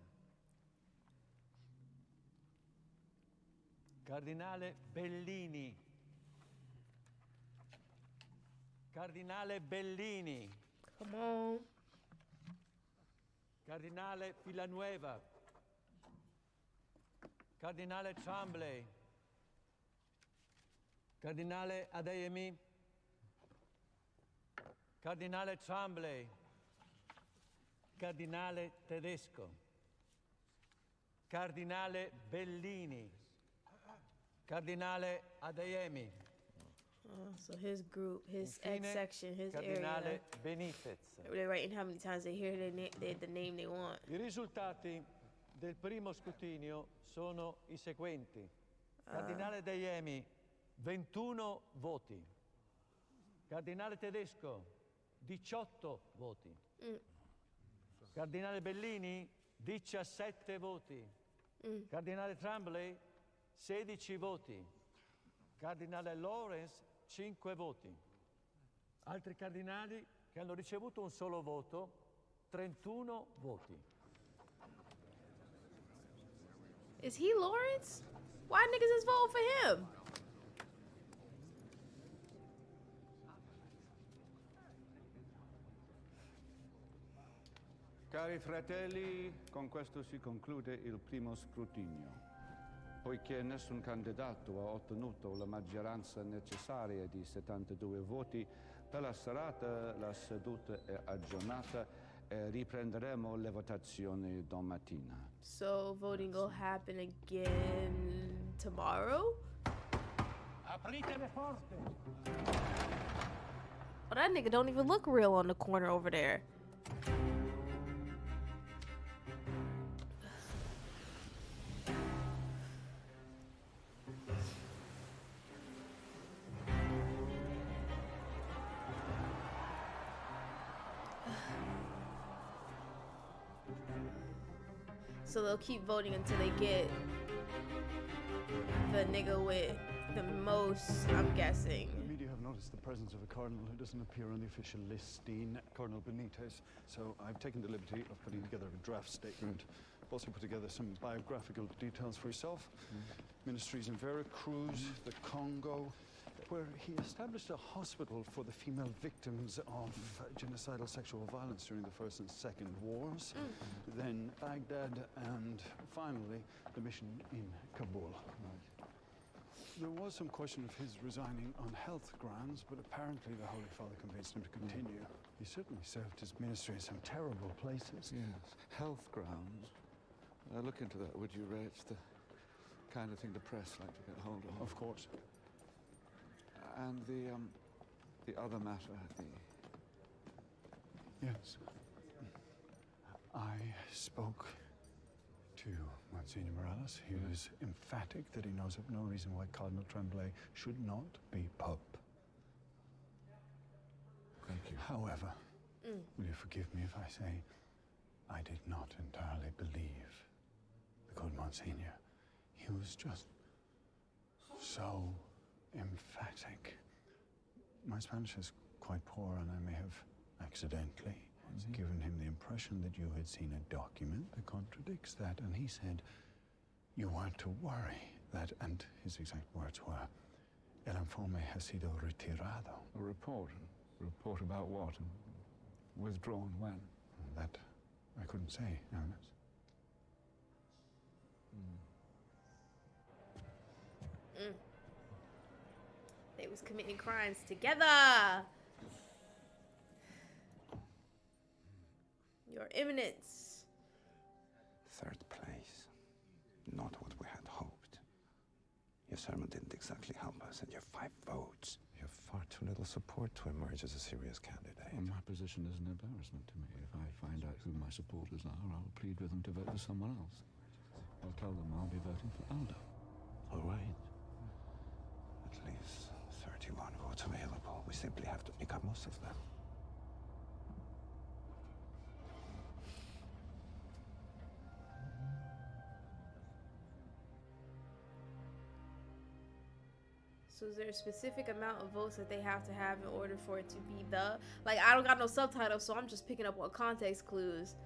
Cardinale Bellini. Cardinale Bellini. Come on. Cardinale Villanueva. Cardinale Tremblay. Cardinale Adeyemi. Cardinale Tremblay. Cardinale tedesco. Cardinale Bellini. Cardinale Adeyemi. Oh, so his group, his Infine, X section, his Cardinale area. Benitez. They're writing how many times they hear the name they want. I risultati del primo scrutinio sono i seguenti. Cardinale Adeyemi 21 voti. Cardinale tedesco 18 voti. Cardinale Bellini 17 voti. Cardinale Tremblay 16 voti. Cardinale Lawrence 5 voti. Altri cardinali che hanno ricevuto un solo voto 31 voti. Is he Lawrence? Why niggas is voting for him? Cari fratelli, con questo si conclude il primo scrutinio. Poiché nessun candidato ha ottenuto la maggioranza necessaria di 72 voti, per la serata la seduta è aggiornata e riprenderemo le votazioni domattina. So voting will happen again tomorrow? Aprite le porte. Oh, that nigga don't even look real on the corner over there. So they'll keep voting until they get the nigga with the most, I'm guessing. The media have noticed the presence of a cardinal who doesn't appear on the official list, Dean, Cardinal Benitez. So I've taken the liberty of putting together a draft statement. I've also put together some biographical details for yourself. Ministries in Veracruz, the Congo, where he established a hospital for the female victims of genocidal sexual violence during the First and Second Wars, then Baghdad, and finally the mission in Kabul. There was some question of his resigning on health grounds, but apparently the Holy Father convinced him to continue. He certainly served his ministry in some terrible places. Yes, health grounds. Look into that, would you, Ray? It's the kind of thing the press like to get hold of. Of course. And the other matter, Yes. I spoke to Monsignor Morales. He was emphatic that he knows of no reason why Cardinal Tremblay should not be Pope. Thank you. However, will you forgive me if I say I did not entirely believe the good Monsignor. He was just so emphatic. My Spanish is quite poor, and I may have accidentally given him the impression that you had seen a document that contradicts that, and he said you weren't to worry that, and his exact words were, el informe ha sido retirado. A report? A report about what? Withdrawn when? That I couldn't say, Ernest. They was committing crimes together. Your Eminence. Third place. Not what we had hoped. Your sermon didn't exactly help us, and your 5 votes. You have far too little support to emerge as a serious candidate. Well, my position is an embarrassment to me. If I find out who my supporters are, I'll plead with them to vote for someone else. I'll tell them I'll be voting for Aldo. All right. At least 31 votes available. We simply have to pick up most of them. So is there a specific amount of votes that they have to have in order for it to be the... Like, I don't got no subtitles, so I'm just picking up on context clues.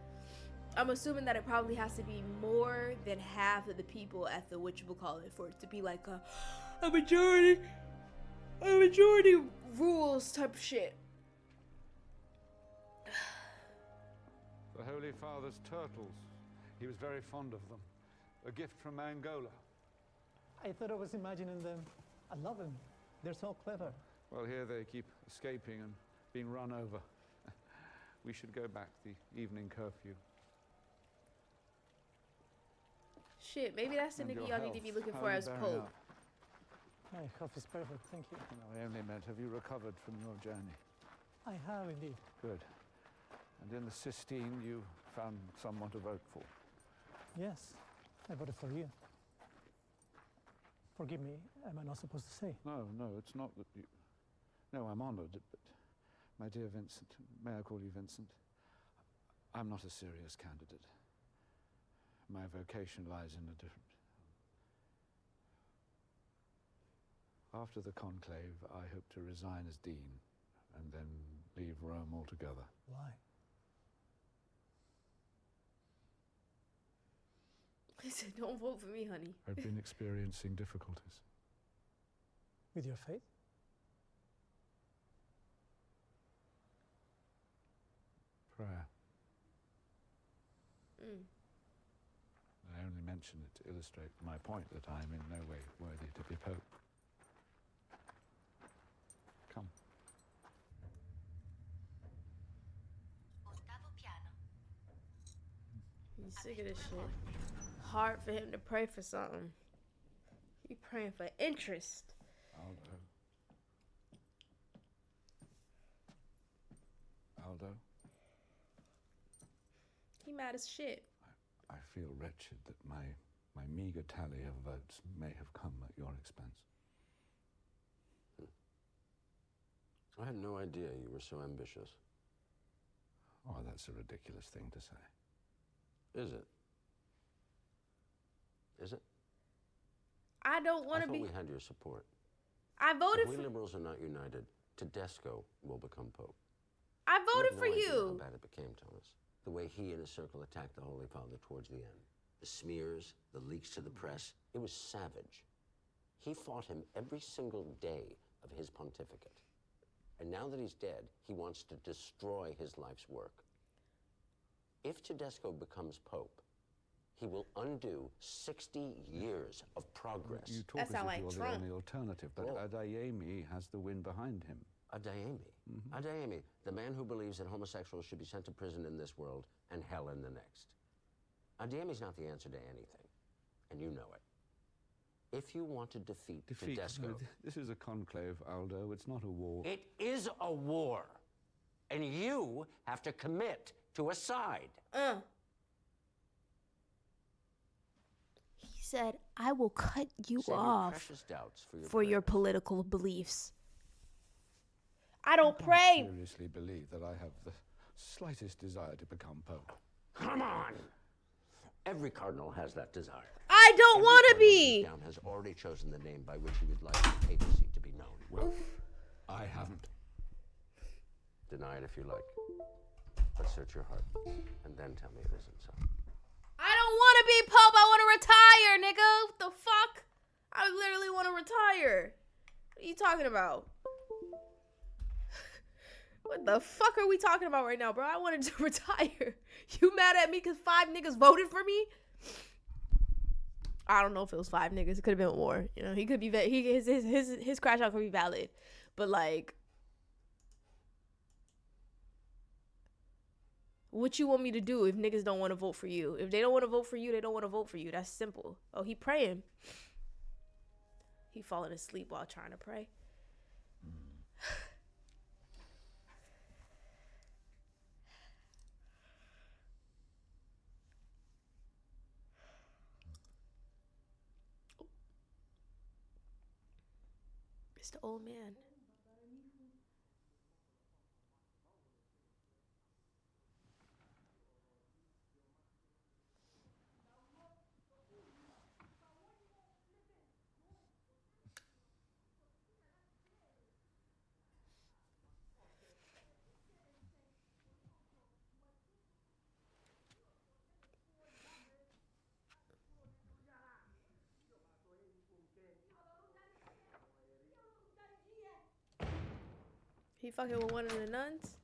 I'm assuming that it probably has to be more than half of the people at the whatchamacallit for it to be like a majority rules type of shit. The Holy Father's turtles. He was very fond of them. A gift from Angola. I thought I was imagining them. I love them. They're so clever. Well, here they keep escaping and being run over. We should go back. The evening curfew. Shit, maybe that's the And nigga your y'all need to be health. looking How for are you as bearing Pope. up? My health is perfect, thank you. No, I only meant, have you recovered from your journey? I have indeed. Good. And in the Sistine, you found someone to vote for. Yes, I voted for you. Forgive me, am I not supposed to say? No, it's not that you... No, I'm honored, but my dear Vincent, may I call you Vincent? I'm not a serious candidate. My vocation lies in a different... After the conclave, I hope to resign as dean and then leave Rome altogether. Why? He said, don't vote for me, honey. I've been experiencing difficulties. With your faith? Prayer. Mm. I only mention it to illustrate my point that I am in no way worthy to be Pope. Come. He's sick of this shit. Hard for him to pray for something. He praying for interest. Aldo, He mad as shit. I feel wretched that my meager tally of votes may have come at your expense. I had no idea you were so ambitious. Oh, that's a ridiculous thing to say. Is it? Is it? I don't want I to thought be... we had your support. I voted If we for... liberals are not united, Tedesco will become Pope. I voted You for have no idea you. how bad it became, Thomas. The way he and his circle attacked the Holy Father towards the end. The smears, the leaks to the press. It was savage. He fought him every single day of his pontificate. And now that he's dead, he wants to destroy his life's work. If Tedesco becomes Pope, he will undo 60 years of progress. You talk as if you're the only alternative, but Well, Adeyemi has the wind behind him. Adeyemi. Adeyemi, the man who believes that homosexuals should be sent to prison in this world and hell in the next. Adeyemi's not the answer to anything, and you know it. If you want to defeat Tedesco... No, this is a conclave, Aldo. It's not a war. It is a war, and you have to commit to a side. He said, I will cut you Save your off precious doubts for your political beliefs. I I don't pray. seriously believe that I have the slightest desire to become Pope. Come on! Every cardinal has that desire. I don't want to be. Down has already chosen the name by which he would like the papacy to be known. Well, I haven't. Deny it if you like. But search your heart, and then tell me it isn't so. I don't want to be Pope. I want to retire, nigga. What the fuck? I literally want to retire. What are you talking about? What the fuck are we talking about right now, bro? I wanted to retire. You mad at me because 5 niggas voted for me? I don't know if it was 5 niggas. It could have been more. You know, he could be his crash out could be valid, but like, What you want me to do if niggas don't want to vote for you? If they don't want to vote for you, they don't want to vote for you. That's simple. Oh, he praying. He falling asleep while trying to pray. It's the old man. He fucking with one of the nuns?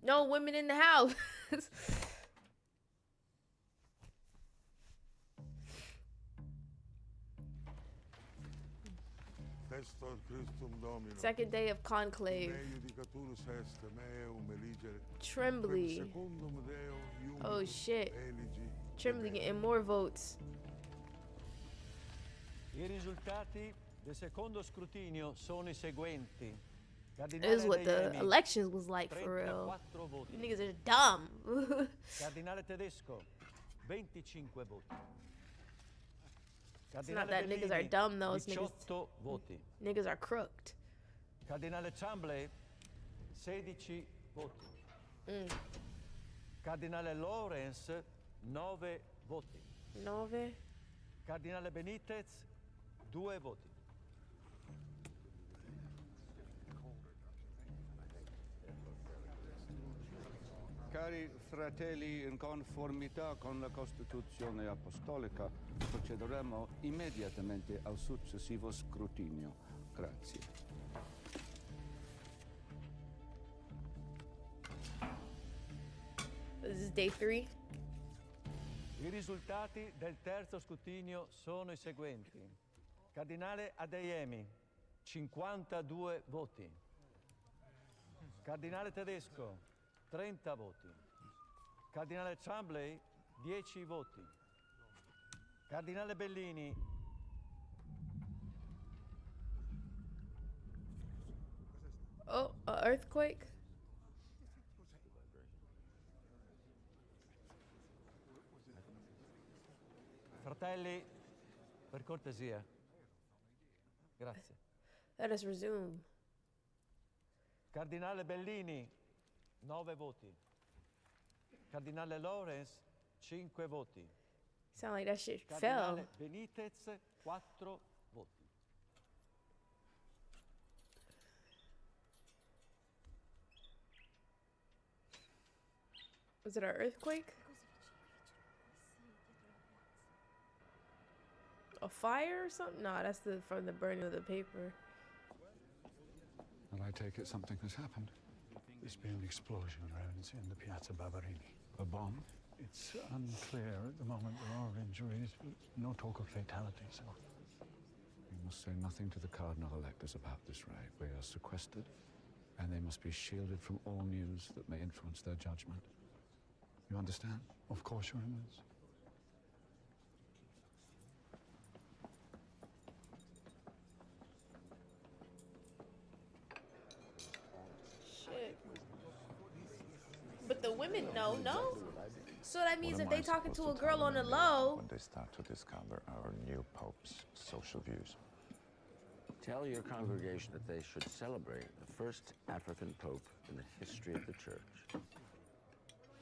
No women in the house. Second day of conclave. Trembly. Oh shit. Trembly getting more votes. I risultati del secondo scrutinio sono I seguenti. This is what the elections was like for real. You niggas are dumb. Cardinale Tedesco, 25 voti. It's not that niggas are dumb though. It's niggas are crooked. Cardinale Chamblay, 16 voti. Cardinale Lawrence, 9 voti. 9. Cardinale Benitez, 2 voti. Cari fratelli, in conformità con la Costituzione Apostolica, procederemo immediatamente al successivo scrutinio. Grazie. This is day 3. I risultati del terzo scrutinio sono I seguenti. Cardinale Adeyemi, 52 voti. Cardinale Tedesco, 30 voti. Cardinale Chamblay, 10 voti. Cardinale Bellini, oh, an earthquake? fratelli, per cortesia. Grazie. Let us resume. Cardinale Bellini, 9 voti. Cardinale Lawrence, 5 voti. Sound like that shit Cardinale fell. Benitez, 4 voti. Was it an earthquake? A fire or something? No, that's from the burning of the paper. And I take it something has happened. There's been an explosion around in the Piazza Barberini. A bomb? It's unclear at the moment. There are injuries, but no talk of fatality, so... You must say nothing to the cardinal electors about this raid. We are sequestered, and they must be shielded from all news that may influence their judgment. You understand? Of course, Your Eminence. Shit. But the women know, no? So that means if they talking to a girl on the low... When they start to discover our new Pope's social views. Tell your congregation that they should celebrate the first African Pope in the history of the Church.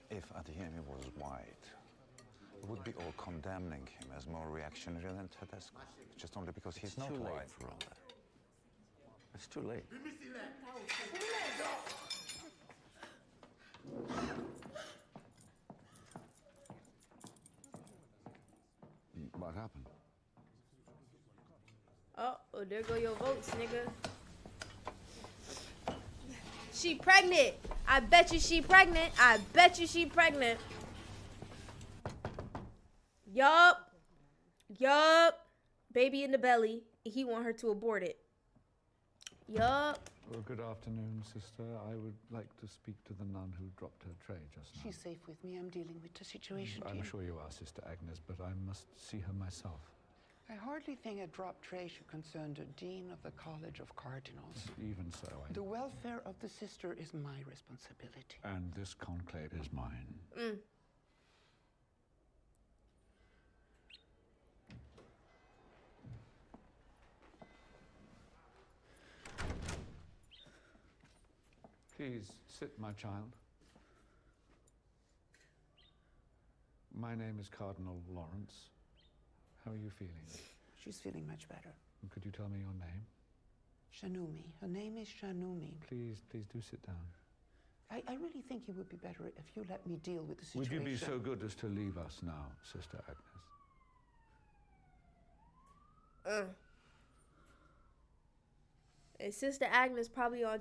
If Adeyemi was white, we would be all condemning him as more reactionary than Tedesco, just only because he's not too late white. for all that. It's too late. What happened? Oh, there go your votes, nigga. She pregnant. I bet you she pregnant. I bet you she pregnant. Yup. Yup. Baby in the belly. He want her to abort it. Yup. Well, good afternoon, sister. I would like to speak to the nun who dropped her tray just now. She's safe with me. I'm dealing with the situation. I'm sure you are, Sister Agnes, but I must see her myself. I hardly think a dropped tray should concern the Dean of the College of Cardinals. Even so, The welfare of the sister is my responsibility. And this conclave is mine. Please sit, my child. My name is Cardinal Lawrence. How are you feeling? She's feeling much better. And could you tell me your name? Shanumi. Her name is Shanumi. Please do sit down. I really think it would be better if you let me deal with the Would situation. you be so good as to leave us now, Sister Agnes? And Sister Agnes probably on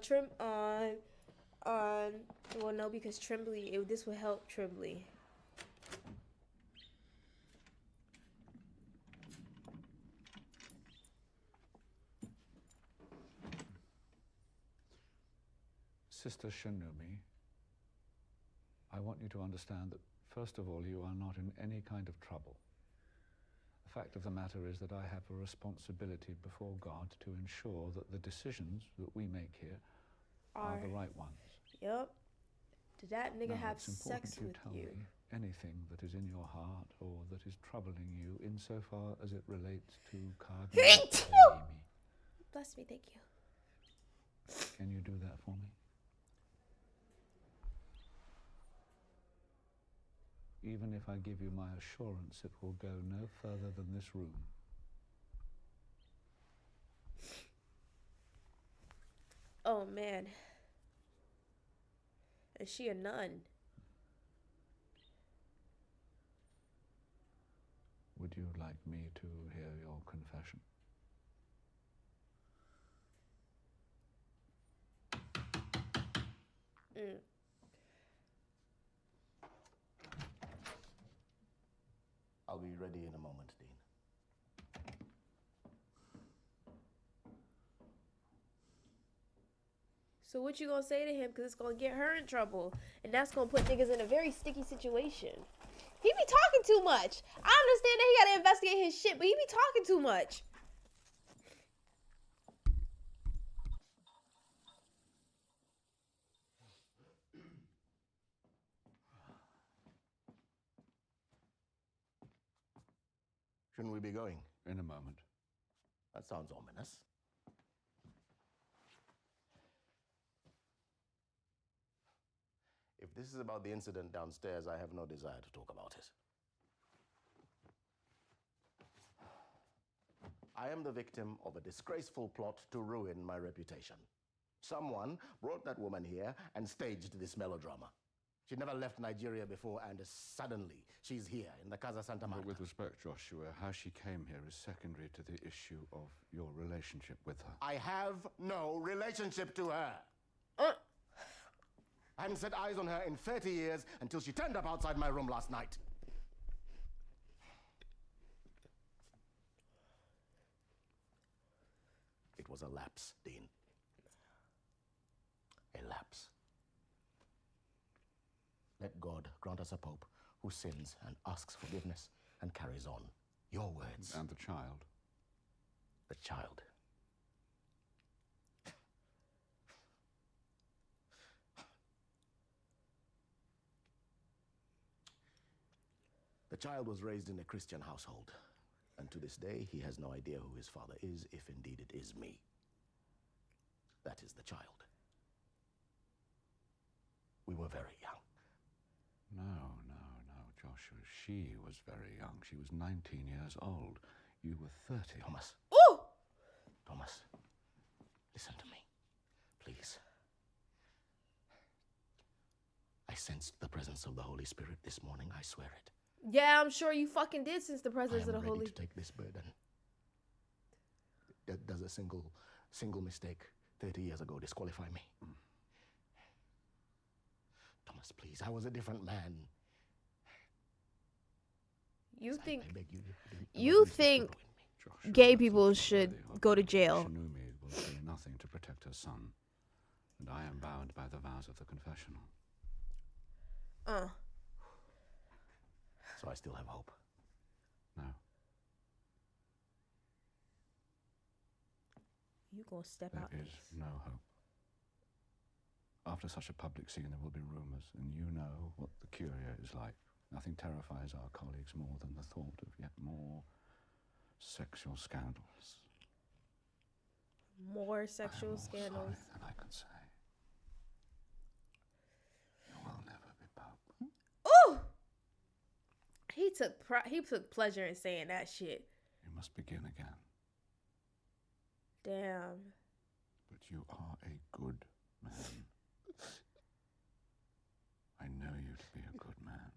well, no, because Trembly, this would help Trembly. Sister Shanumi, I want you to understand that, first of all, you are not in any kind of trouble. The fact of the matter is that I have a responsibility before God to ensure that the decisions that we make here are the right ones. Yup. Did that nigga Now, have it's important sex you with tell you? me anything that is in your heart or that is troubling you insofar as it relates to Cardinal Amy. Bless me, thank you. Can you do that for me? Even if I give you my assurance, it will go no further than this room. Oh, man. Is she a nun? Would you like me to hear your confession? I'll be ready in a moment, Dean. So what you gonna say to him? Because it's gonna get her in trouble. And that's gonna put niggas in a very sticky situation. He be talking too much. I understand that he gotta investigate his shit, but he be talking too much. Shouldn't we be going? In a moment. That sounds ominous. If this is about the incident downstairs, I have no desire to talk about it. I am the victim of a disgraceful plot to ruin my reputation. Someone brought that woman here and staged this melodrama. She'd never left Nigeria before, and suddenly she's here in the Casa Santa Marta. But with respect, Joshua, how she came here is secondary to the issue of your relationship with her. I have no relationship to her. I hadn't set eyes on her in 30 years until she turned up outside my room last night. It was a lapse, Dean. A lapse. Let God grant us a pope who sins and asks forgiveness and carries on. Your words. And the child. The child. The child was raised in a Christian household, and to this day he has no idea who his father is, if indeed it is me. That is the child. We were very young. No, Joshua. She was very young. She was 19 years old. You were 30. Thomas. Ooh! Thomas, listen to me, please. I sensed the presence of the Holy Spirit this morning, I swear it. Yeah, I'm sure you fucking did since the presence of the I am Holy. ready to take this burden. Does a single mistake 30 years ago disqualify me? Thomas, please, I was a different man. You think I beg you. you think gay people should go to jail? Shanumi will say nothing to protect her son, and I am bound by the vows of the confessional. So I still have hope. No. You gonna step out? There is no hope. After such a public scene, there will be rumors, and you know what the Curia is like. Nothing terrifies our colleagues more than the thought of yet more sexual scandals. More sexual scandals. And I can say, you will never be Pope. Ooh! He took pleasure in saying that shit. You must begin again. Damn. But you are a good man. I know you to be a good man,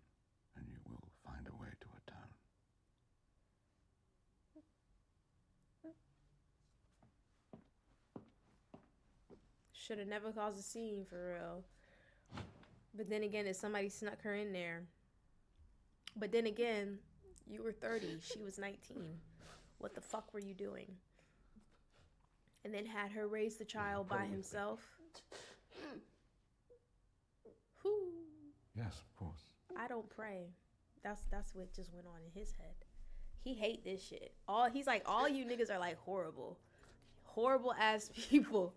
and you will find a way to atone. Should have never caused a scene, for real. But then again, if somebody snuck her in there. But then again, you were 30. She was 19. What the fuck were you doing? And then had her raise the child by himself. Whew. Yes, of course. I don't pray. That's what just went on in his head. He hate this shit. He's like, all you niggas are like horrible. Horrible ass people.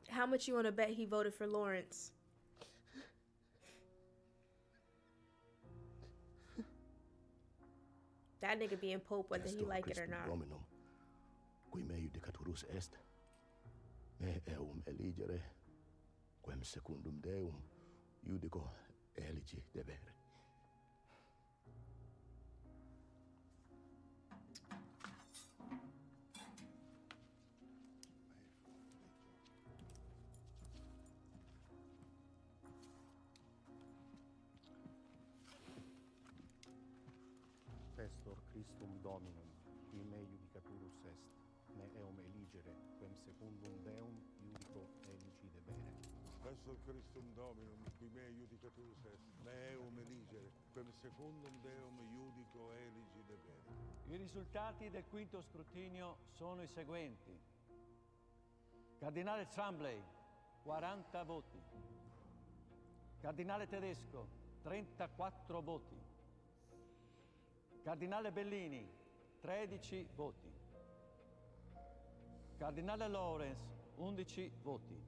How much you want to bet he voted for Lawrence? That nigga being Pope, whether he like it or not. Dominum, qui me judicaturus est, me eum eligere, quem secundum Deum judico eligi debere. Testor Christum Dominum, qui me judicaturus est, me eum eligere, quem secundum Deum judico eligi debere. Testor Christum Dominum, qui me judicaturus est, me eum eligere, quem secundum Deum judico eligi debere. I risultati del quinto scrutinio sono i seguenti. Cardinale Tremblay, 40 voti. Cardinale Tedesco, 34 voti. Cardinale Bellini, 13 voti. Cardinale Lawrence, 11 voti.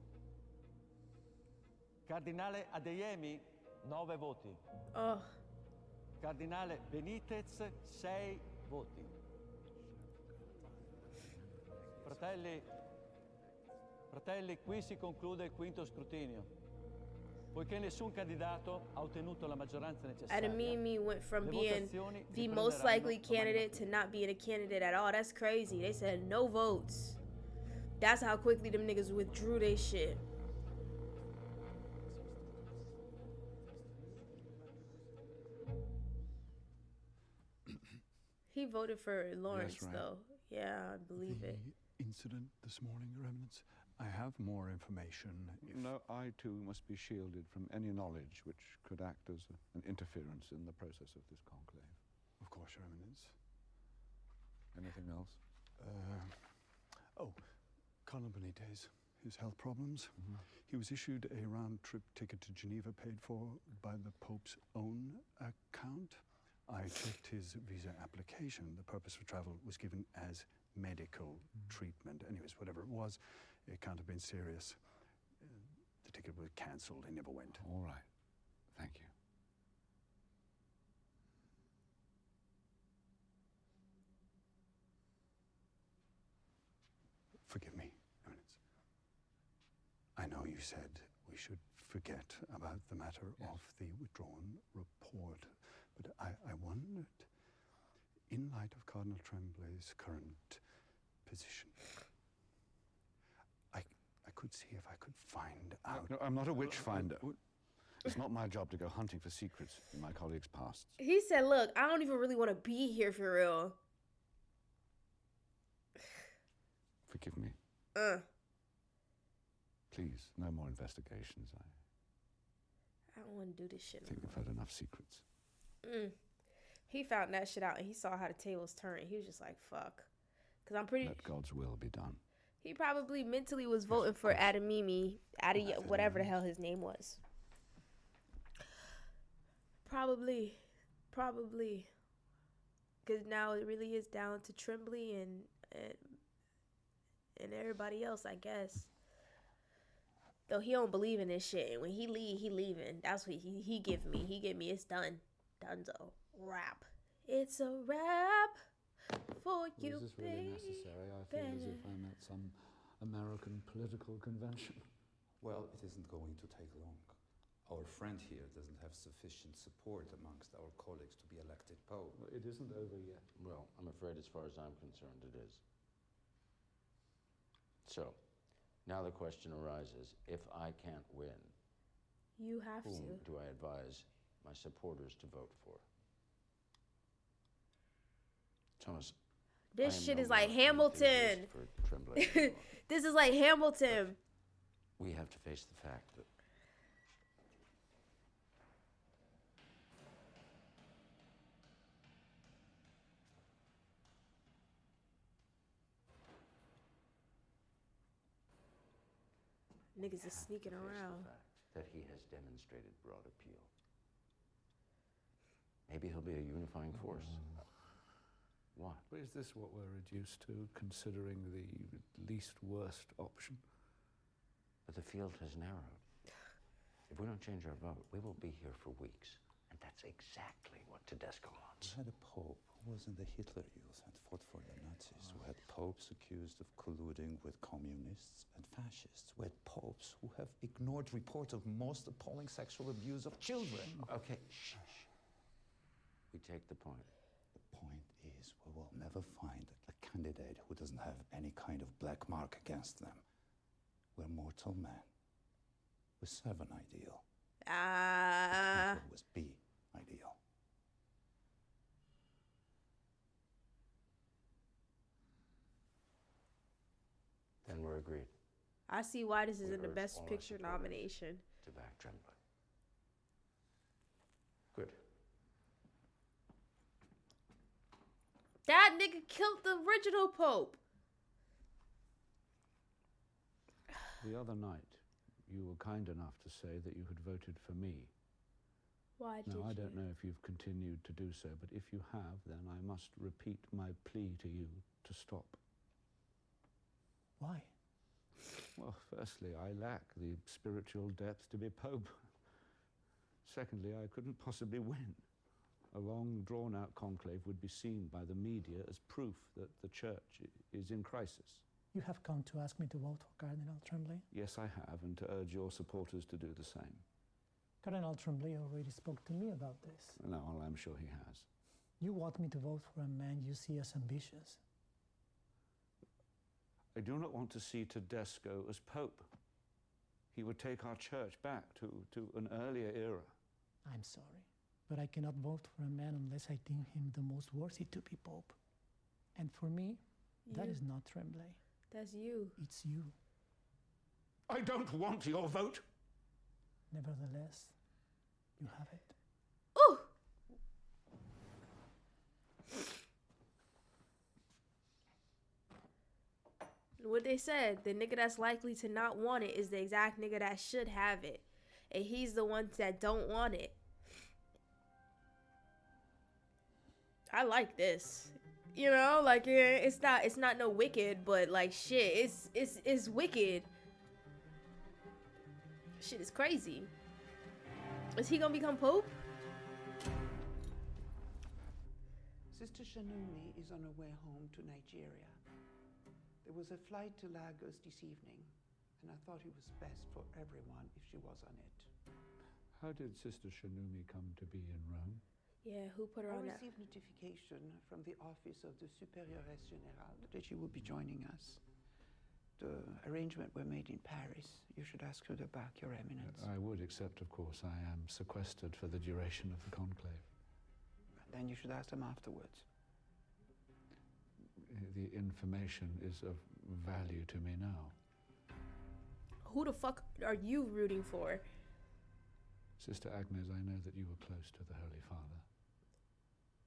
Cardinale Adeyemi, 9 voti. Cardinale Benitez, 6 voti. Fratelli, qui si conclude il quinto scrutinio. Poiché nessun candidato ha ottenuto la maggioranza necessaria. Adeyemi went from being the most likely candidate to not being a candidate at all. That's crazy. They said no votes. That's how quickly them niggas withdrew their shit. He voted for Lawrence, Yes, right. though. Yeah, I believe it. The incident this morning, Your Eminence, I have more information. No, I too must be shielded from any knowledge which could act as an interference in the process of this conclave. Of course, Your Eminence. Anything else? Colonel Benitez, his health problems. He was issued a round-trip ticket to Geneva paid for by the Pope's own account. I checked his visa application. The purpose for travel was given as medical treatment. Anyways, whatever it was, it can't have been serious. The ticket was cancelled. He never went. All right. Thank you. Forgive me, Eminence. I know you said we should forget about the matter of the withdrawn report, but I wondered, in light of Cardinal Tremblay's current position, I could see if I could find out. No, I'm not a witch finder. It's not my job to go hunting for secrets in my colleagues' pasts. He said, look, I don't even really want to be here for real. Forgive me. Please, no more investigations. I don't want to do this shit. I think we've had enough secrets. He found that shit out and he saw how the tables turned. He was just like, fuck. Because I'm pretty... Let God's will be done. He probably mentally was voting for Adamimi, whatever the hell his name was. Probably. Because now it really is down to Tremblay and everybody else, I guess. Though he don't believe in this shit. And when he leaving. That's what he give me. He give me, it's done. Donezo. Wrap. It's a wrap for you, Is this really necessary? I feel as if I'm at some American political convention. Well, it isn't going to take long. Our friend here doesn't have sufficient support amongst our colleagues to be elected Pope. Well, it isn't over yet. Well, I'm afraid as far as I'm concerned, it is. So, now the question arises, if I can't win, you have whom to. do I advise my supporters to vote for? Thomas, This shit is like Hamilton. This is like Hamilton. We have to face the fact that Niggas is sneaking around. that he has demonstrated broad appeal. Maybe he'll be a unifying force. What? Is this what we're reduced to, considering the least worst option? But the field has narrowed. If we don't change our vote, we will be here for weeks. And that's exactly what Tedesco wants. We had a pope who was in the Hitler Youth and fought for the Nazis. We had popes accused of colluding with communists and fascists. We had popes who have ignored reports of most appalling sexual abuse of children. Okay, shh. We take the point. The point is, we will never find a candidate who doesn't have any kind of black mark against them. We're mortal men. We serve an ideal. It was be ideal. Then we're agreed. I see why this is We in the urge Best all our Picture supporters nomination. To back Tremblay. Good. That nigga killed the original Pope. The other night, you were kind enough to say that you had voted for me. Why did Now, I you? don't know if you've continued to do so, but if you have, then I must repeat my plea to you to stop. Why? Well, firstly, I lack the spiritual depth to be Pope. Secondly, I couldn't possibly win. A long, drawn-out conclave would be seen by the media as proof that the Church is in crisis. You have come to ask me to vote for Cardinal Tremblay? Yes, I have, and to urge your supporters to do the same. Cardinal Tremblay already spoke to me about this. No, well, I'm sure he has. You want me to vote for a man you see as ambitious. I do not want to see Tedesco as Pope. He would take our church back to an earlier era. I'm sorry, but I cannot vote for a man unless I deem him the most worthy to be Pope. And for me, that is not Tremblay. That's you. It's you. I don't want your vote. Nevertheless, you have it. Ooh! What they said, the nigga that's likely to not want it is the exact nigga that should have it. And he's the ones that don't want it. I like this. You know, like it's not no wicked, but like shit, it's wicked. Shit is crazy. Is he gonna become Pope? Sister Shanumi is on her way home to Nigeria. There was a flight to Lagos this evening, and I thought it was best for everyone if she was on it. How did Sister Shanumi come to be in Rome? Yeah, who put her on I that? received notification from the office of the Supérieuresse Générale that she will be joining us. The arrangements were made in Paris. You should ask her back, Your Eminence. I would, except, of course, I am sequestered for the duration of the conclave. Then you should ask them afterwards. The information is of value to me now. Who the fuck are you rooting for? Sister Agnes, I know that you were close to the Holy Father.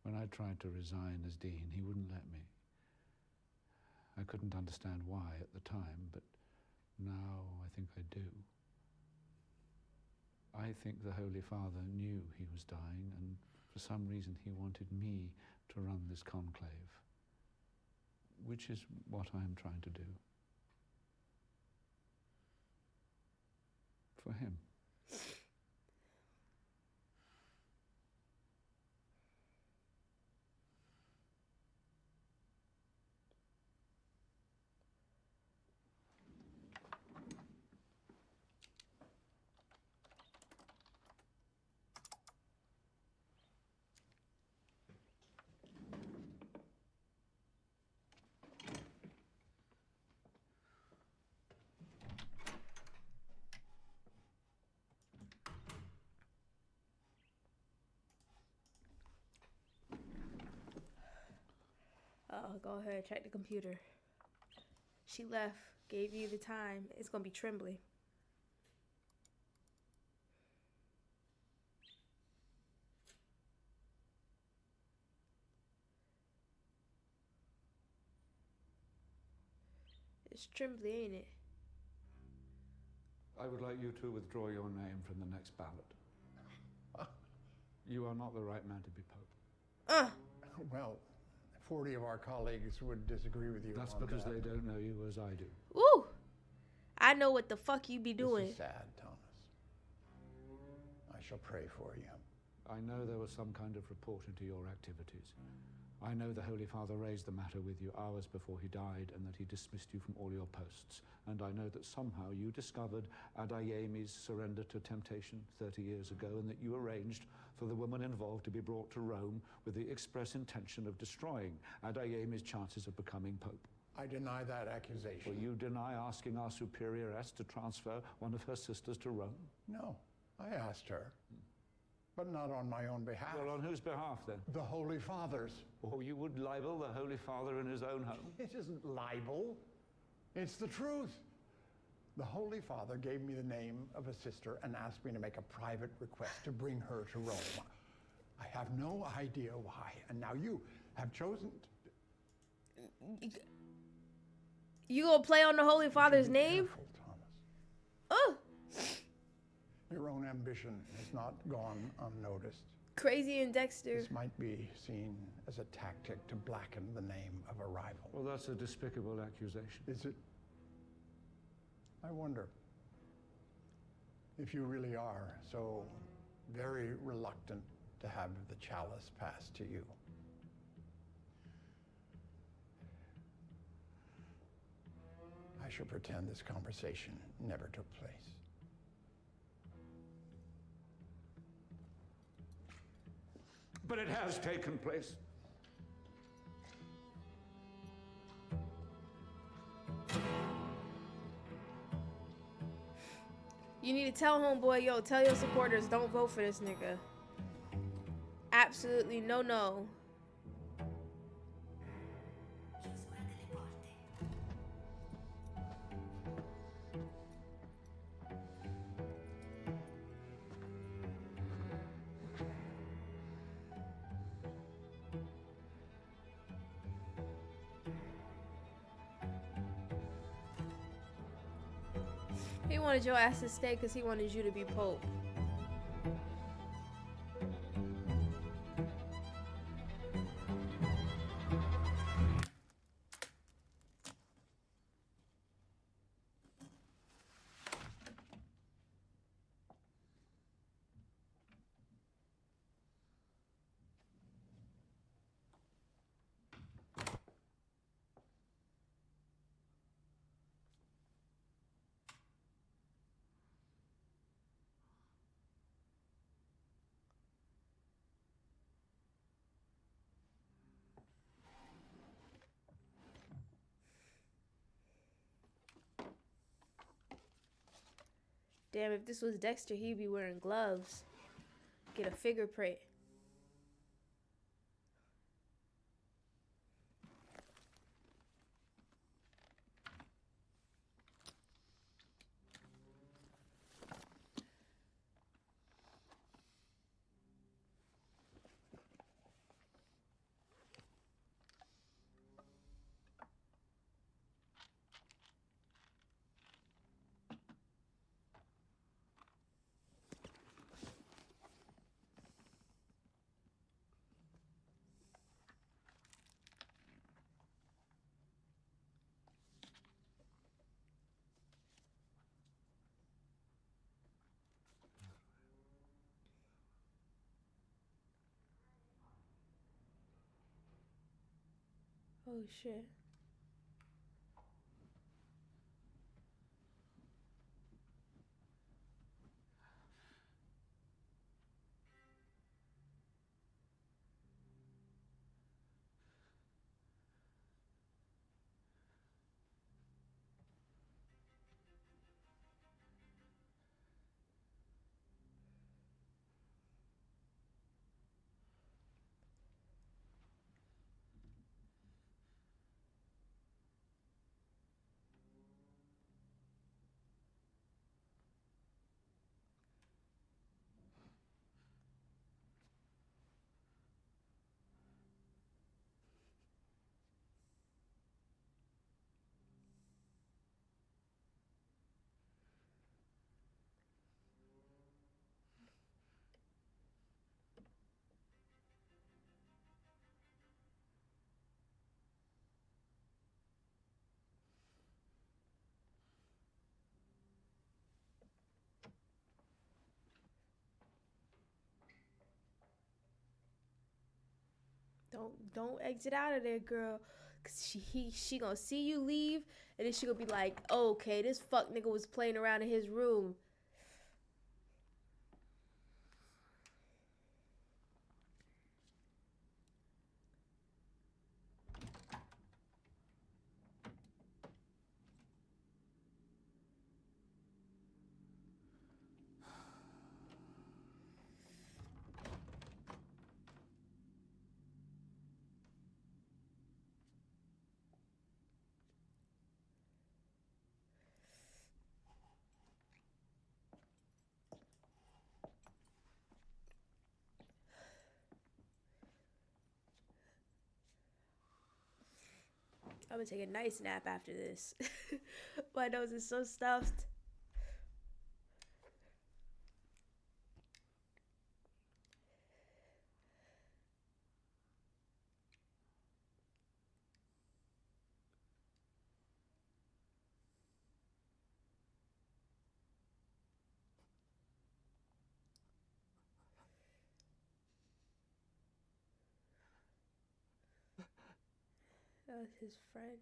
When I tried to resign as dean, he wouldn't let me. I couldn't understand why at the time, but now I think I do. I think the Holy Father knew he was dying, and for some reason he wanted me to run this conclave, which is what I am trying to do. For him. Oh, go ahead, check the computer. She left, gave you the time. It's gonna be trembling. It's trembling, ain't it? I would like you to withdraw your name from the next ballot. You are not the right man to be Pope. Well, 40 of our colleagues would disagree with you. That's on because that. they don't know you as I do. Ooh! I know what the fuck you be doing. This is sad, Thomas. I shall pray for you. I know there was some kind of report into your activities. I know the Holy Father raised the matter with you hours before he died and that he dismissed you from all your posts. And I know that somehow you discovered Adayemi's surrender to temptation 30 years ago and that you arranged for the woman involved to be brought to Rome with the express intention of destroying Adayemi's chances of becoming Pope. I deny that accusation. Will you deny asking our superioress to transfer one of her sisters to Rome? No, I asked her. But not on my own behalf. Well, on whose behalf, then? The Holy Father's. Or you would libel the Holy Father in his own home? It isn't libel. It's the truth. The Holy Father gave me the name of a sister and asked me to make a private request to bring her to Rome. I have no idea why. And now you have chosen to... You gonna play on the Holy Father's name? Careful, Thomas. Oh! Your own ambition has not gone unnoticed. Crazy and Dexter. This might be seen as a tactic to blacken the name of a rival. Well, that's a despicable accusation. Is it? I wonder if you really are so very reluctant to have the chalice passed to you. I shall pretend this conversation never took place. But it has taken place. You need to tell homeboy, yo, tell your supporters, don't vote for this nigga. Absolutely no. He wanted your ass to stay because he wanted you to be Pope. Damn, if this was Dexter, he'd be wearing gloves. Get a fingerprint. Oh shit. Don't exit out of there, girl. Cause she gonna see you leave, and then she gonna be like, oh, okay, this fuck nigga was playing around in his room. I'm gonna take a nice nap after this. My nose is so stuffed. That was his friend.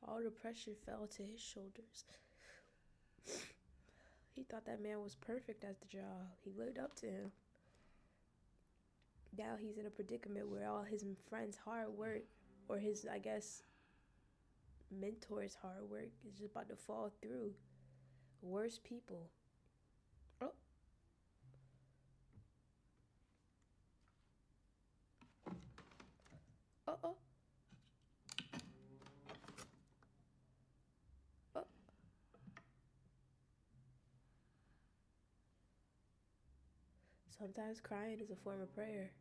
All the pressure fell to his shoulders. He thought that man was perfect at the job. He lived up to him. Now he's in a predicament where all his friends' hard work, or his, I guess, mentor's hard work, is just about to fall through. Worse people. Oh. Uh-oh. Oh. Sometimes crying is a form of prayer.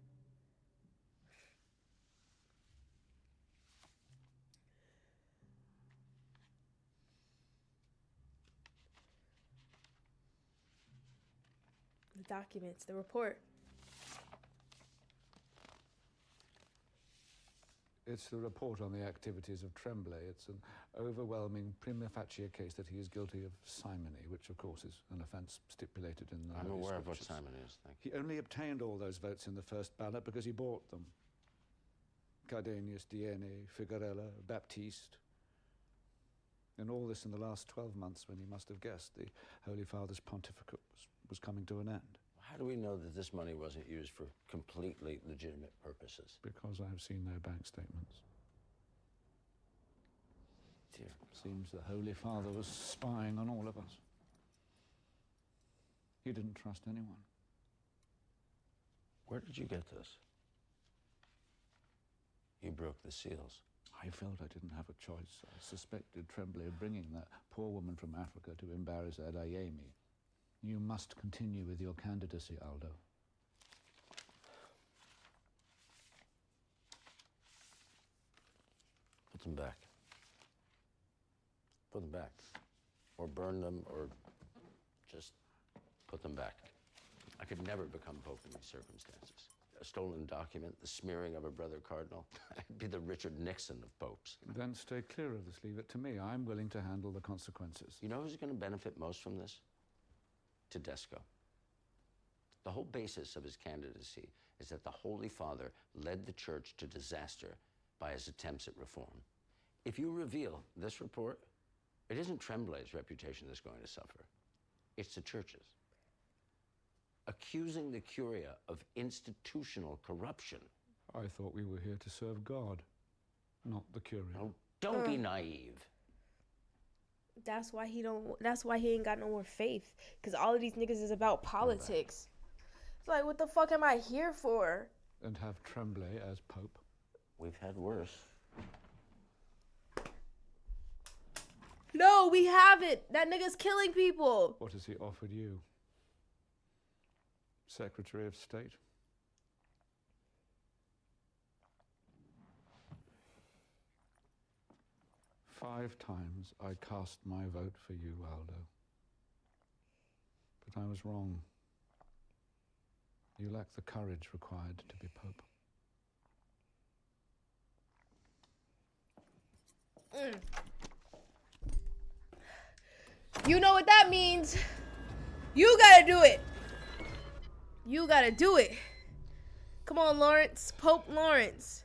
The documents, the report. It's the report on the activities of Tremblay. It's an overwhelming prima facie case that he is guilty of simony, which, of course, is an offence stipulated in the I'm Holy aware of what Scriptures. simony is, thank He only obtained all those votes in the first ballot because he bought them. Cardenius, Diene, Figarella, Baptiste. And all this in the last 12 months, when he must have guessed the Holy Father's pontificate was coming to an end. How do we know that this money wasn't used for completely legitimate purposes? Because I have seen no bank statements. Dear. Seems the Holy Father was spying on all of us. He didn't trust anyone. Where did you get this? You broke the seals. I felt I didn't have a choice. I suspected Tremblay of bringing that poor woman from Africa to embarrass Adayemi. You must continue with your candidacy, Aldo. Put them back. Put them back. Or burn them, or just put them back. I could never become Pope in these circumstances. A stolen document, the smearing of a brother cardinal. I'd be the Richard Nixon of popes. Then stay clear of this. Leave it to me. I'm willing to handle the consequences. You know who's going to benefit most from this? Tedesco. The whole basis of his candidacy is that the Holy Father led the Church to disaster by his attempts at reform. If you reveal this report, it isn't Tremblay's reputation that's going to suffer. It's the Church's. Accusing the Curia of institutional corruption. I thought we were here to serve God, not the Curia. Oh, don't be naive. That's why he ain't got no more faith. Cause all of these niggas is about politics. It's like, what the fuck am I here for? And have Tremblay as Pope. We've had worse. No, we haven't. That nigga's killing people. What has he offered you? Secretary of State? Five times I cast my vote for you, Aldo. But I was wrong. You lack the courage required to be Pope. You know what that means. You gotta do it. You gotta do it. Come on, Lawrence. Pope Lawrence.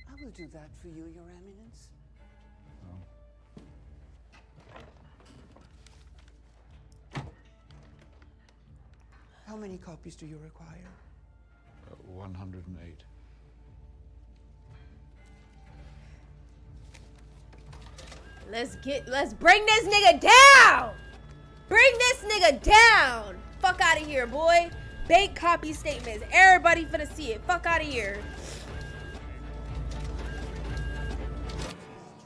I will do that for you, Your Eminence. How many copies do you require? 108. Let's bring this nigga down. Bring this nigga down. Fuck out of here, boy. Bank copy statements. Everybody finna see it. Fuck out of here.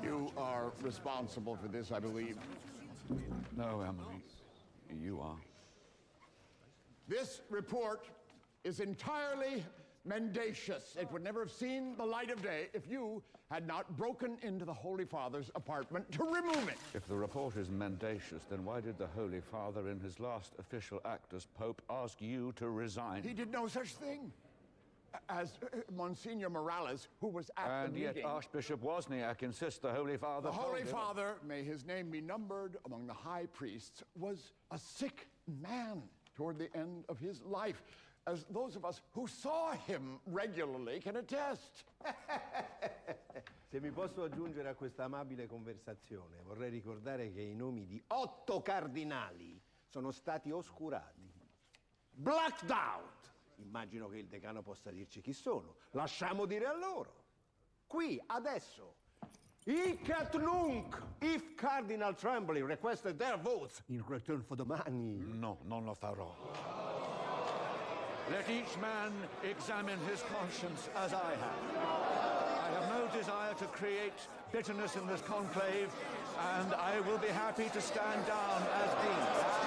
You are responsible for this, I believe. No, Emily. You are. This report is entirely mendacious. It would never have seen the light of day if you had not broken into the Holy Father's apartment to remove it. If the report is mendacious, then why did the Holy Father, in his last official act as Pope, ask you to resign? He did no such thing. As Monsignor Morales, who was at the meeting... And yet Archbishop Wozniak insists the Holy Father... The Holy Father, may his name be numbered among the high priests, was a sick man toward the end of his life, as those of us who saw him regularly can attest. Se mi posso aggiungere a questa amabile conversazione, vorrei ricordare che i nomi di 8 cardinali sono stati oscurati. Blacked out! Immagino che il decano possa dirci chi sono. Lasciamo dire a loro. Qui, adesso. Hic et nunc, if Cardinal Tremblay requested their votes in return for the money. No, non lo farò. Let each man examine his conscience as I have. I have no desire to create bitterness in this conclave, and I will be happy to stand down as dean.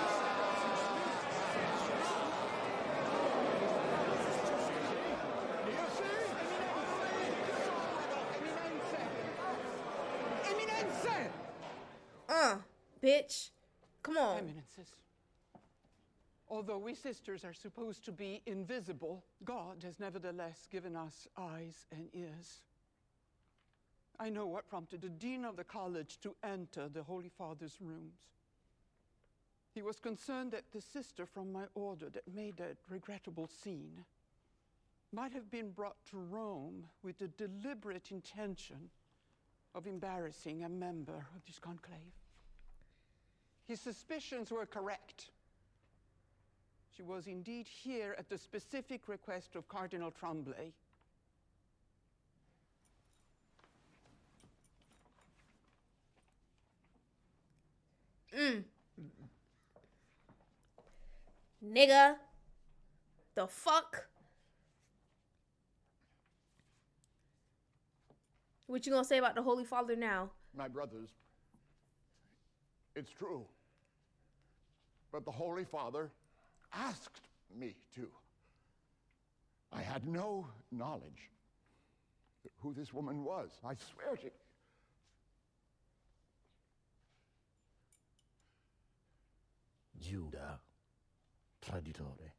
Bitch. Come on. Eminences. Although we sisters are supposed to be invisible, God has nevertheless given us eyes and ears. I know what prompted the dean of the college to enter the Holy Father's rooms. He was concerned that the sister from my order that made that regrettable scene might have been brought to Rome with the deliberate intention of embarrassing a member of this conclave. His suspicions were correct. She was indeed here at the specific request of Cardinal Tremblay. Nigga. The fuck? What you gonna say about the Holy Father now? My brothers, it's true. But the Holy Father asked me to. I had no knowledge who this woman was. I swear to you. Giuda, traditore.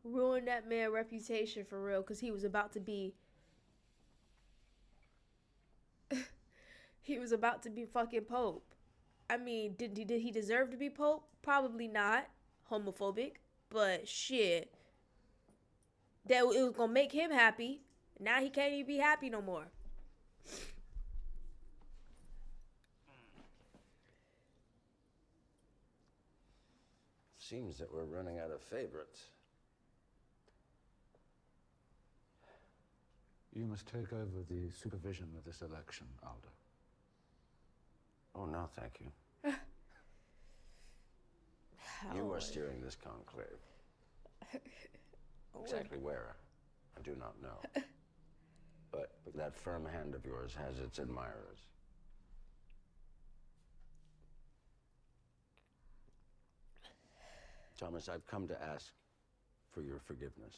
Ruined that man's reputation for real, because he was about to be he was about to be fucking Pope. I mean, did he deserve to be Pope? Probably not. Homophobic. But shit. That it was gonna make him happy. Now he can't even be happy no more. Seems that we're running out of favorites. You must take over the supervision of this election, Aldo. Oh, no, thank you. You are steering this conclave. Exactly where, I do not know. But that firm hand of yours has its admirers. Thomas, I've come to ask for your forgiveness.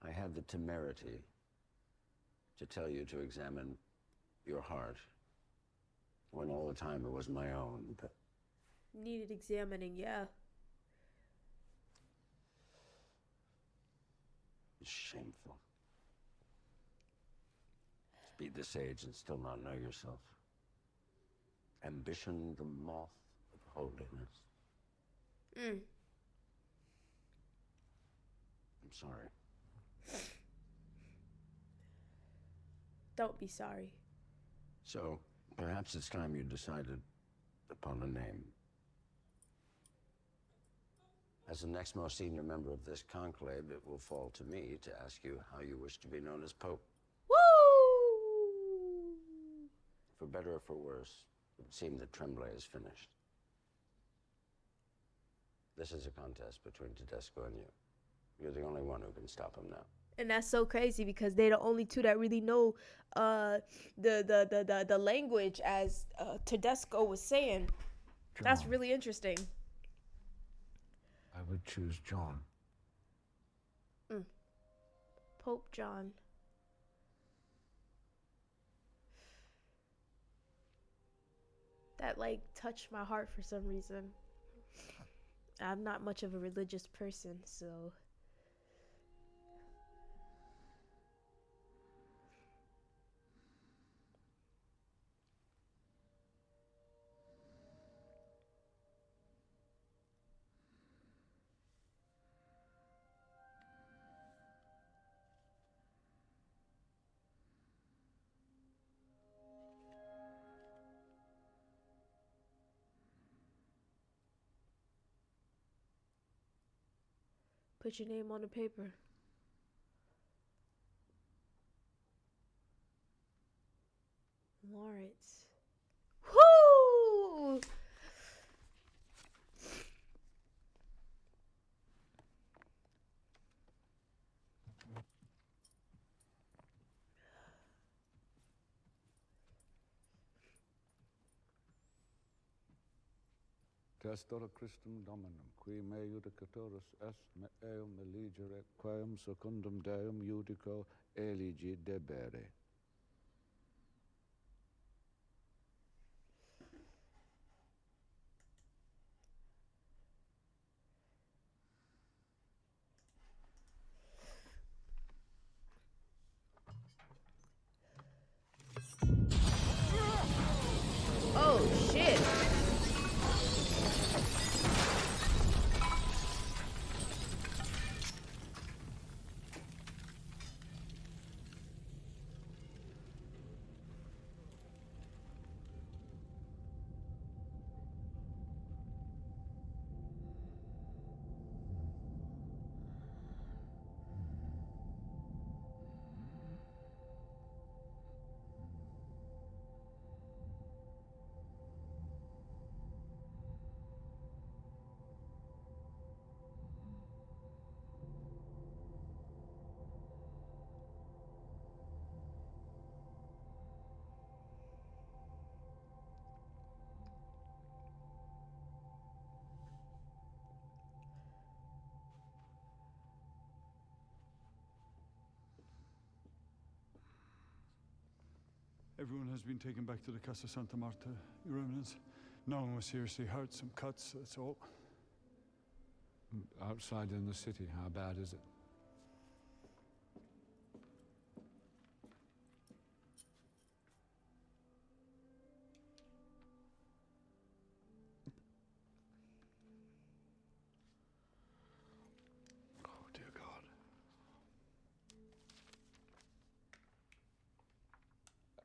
I had the temerity to tell you to examine your heart when all the time it was my own. But Needed examining, yeah. it's shameful. To be this age and still not know yourself. Ambition, the moth of holiness. I'm sorry. Don't be sorry. So, perhaps it's time you decided upon a name. As the next most senior member of this conclave, it will fall to me to ask you how you wish to be known as Pope. Woo! For better or for worse, it would seem that Tremblay is finished. This is a contest between Tedesco and you. You're the only one who can stop him now. And that's so crazy because they're the only two that really know the language, as Tedesco was saying. John. That's really interesting. I would choose John. Pope John. That like touched my heart for some reason. I'm not much of a religious person, so put your name on the paper. Lawrence. Whoo! Testora Christum Dominum, qui me judicatorus est me eum eligere, quaem secundum Deum judico eligi debere. Everyone has been taken back to the Casa Santa Marta, Your Eminence. No one was seriously hurt, some cuts, that's all. Outside in the city, how bad is it? Oh, dear God.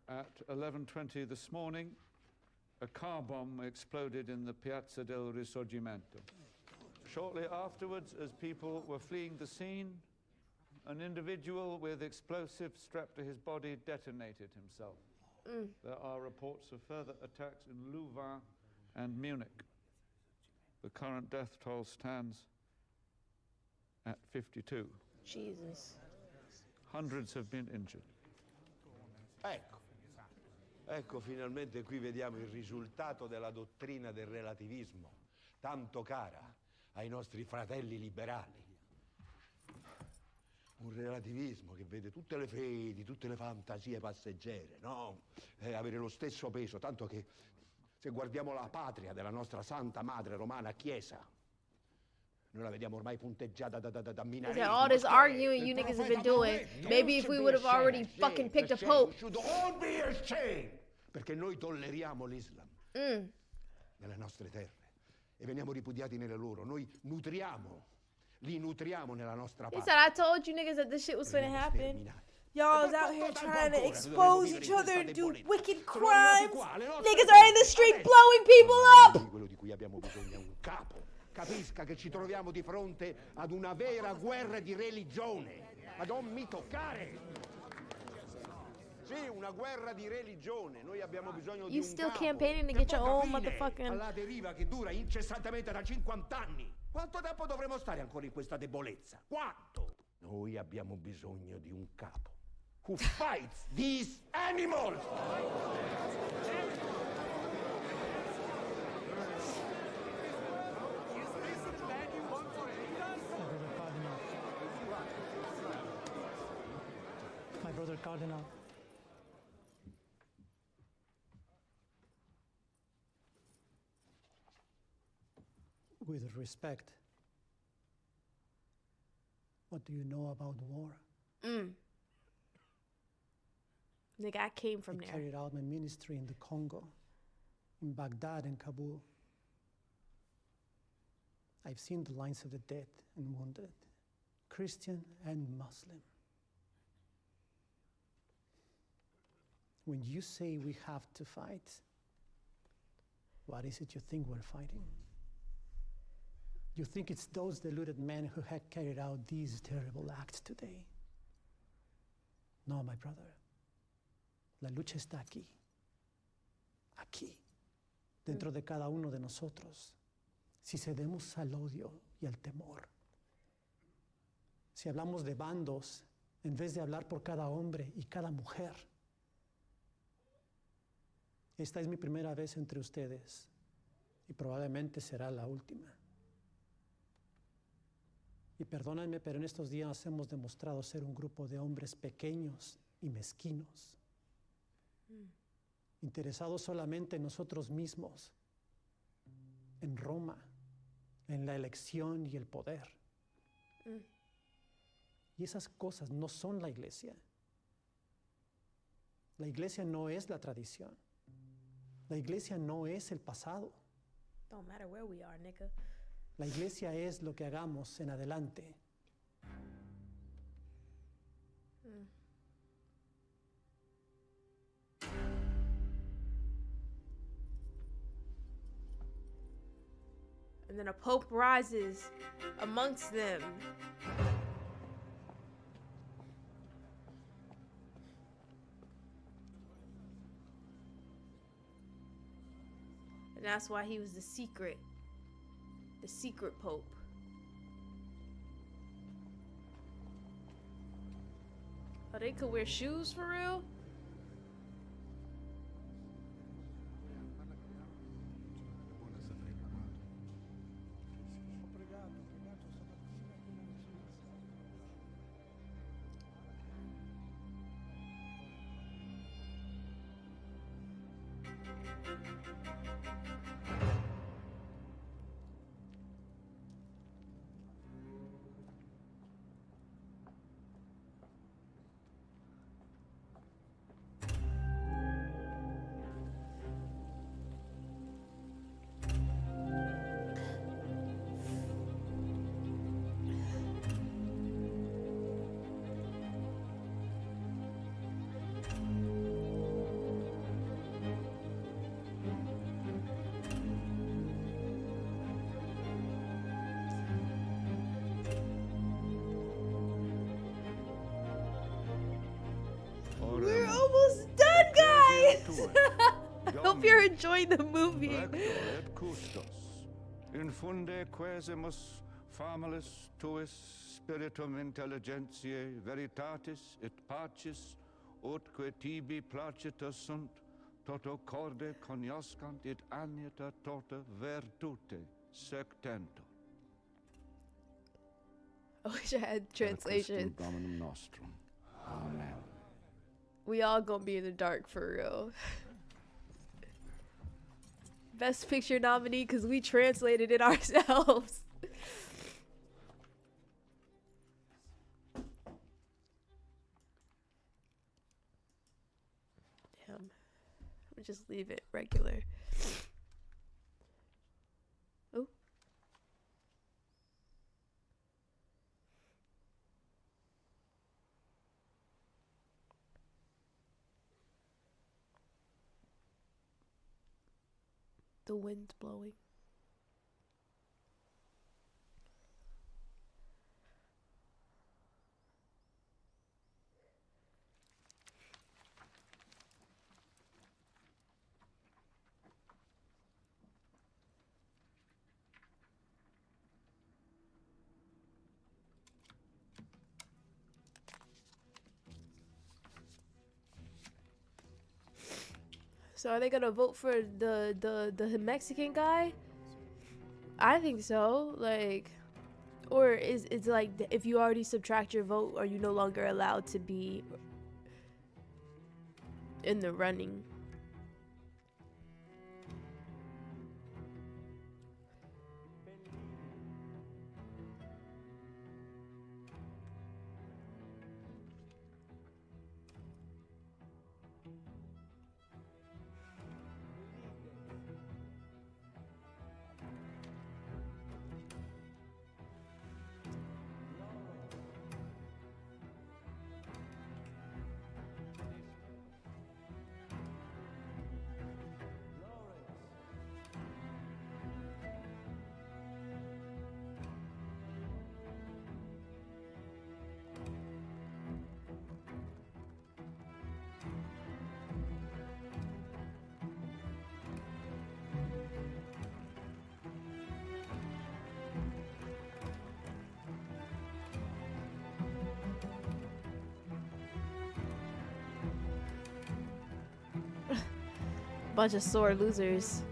At 11:20 this morning, a car bomb exploded in the Piazza del Risorgimento. Shortly afterwards, as people were fleeing the scene, an individual with explosives strapped to his body detonated himself. There are reports of further attacks in Louvain and Munich. The current death toll stands at 52. Jesus. Hundreds have been injured. Ecco, finalmente qui vediamo il risultato della dottrina del relativismo, tanto cara ai nostri fratelli liberali. Un relativismo che vede tutte le fedi, tutte le fantasie passeggere, no? Avere lo stesso peso, tanto che se guardiamo la patria della nostra Santa Madre Romana Chiesa, noi la vediamo ormai punteggiata da minaretti. All this arguing you niggas have been doing, maybe if we would have already fucking picked a pope. Should all be ashamed! Perché noi tolleriamo l'Islam nelle nostre terre e veniamo ripudiati nelle loro. Noi li nutriamo nella nostra He patria. said, I told you niggas that this shit was gonna happen. Y'all was out here trying to expose each other and do wicked crimes. Niggas are in the street blowing people up. Quello di cui abbiamo bisogno è un capo. Capisca che ci troviamo di fronte ad una vera guerra di religione. Ma non mi toccare! Sì, una guerra di religione. Noi abbiamo bisogno di un still capo campaigning to che get your ponga own fine motherfucking- alla deriva che dura incessantemente da 50 anni. Quanto tempo dovremo stare ancora in questa debolezza? Quanto? Noi abbiamo bisogno di un capo. Who fights these animals? My brother Cardinal. With respect, what do you know about war? Nigga, I came from I there. carried out my ministry in the Congo, in Baghdad and Kabul. I've seen the lines of the dead and wounded, Christian and Muslim. When you say we have to fight, what is it you think we're fighting? You think it's those deluded men who had carried out these terrible acts today? No, my brother. La lucha está aquí. Aquí. Dentro de cada uno de nosotros. Si cedemos al odio y al temor. Si hablamos de bandos en vez de hablar por cada hombre y cada mujer. Esta es mi primera vez entre ustedes y probablemente será la última. Y perdónenme, pero en estos días hemos demostrado ser un grupo de hombres pequeños y mezquinos, interesados solamente en nosotros mismos, en Roma, en la elección y el poder. Y esas cosas no son la iglesia. La iglesia no es la tradición. La iglesia no es el pasado. Don't matter where we are, nigga. La iglesia es lo que hagamos en adelante. And then a pope rises amongst them. And that's why he was the secret pope. Oh, they could wear shoes for real? We're almost done, guys! Hope you're enjoying the movie. Et custos, in funde quesimus familis tuis spiritum intelligentiae veritatis et pacis, utque tibi placitus sunt, toto corde cognoscant et agnata tota virtute sectento. I wish I had translation. Dominum nostrum. Amen. We all gonna be in the dark for real. Best Picture nominee because we translated it ourselves. Damn. I'll just leave it regular. Oh. The wind's blowing. So are they gonna vote for the Mexican guy? I think so. Like, or is it's like if you already subtract your vote, are you no longer allowed to be in the running? Bunch of sore losers.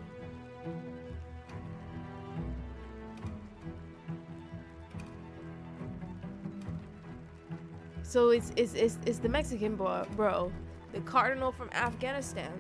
So it's the Mexican bro, the cardinal from Afghanistan.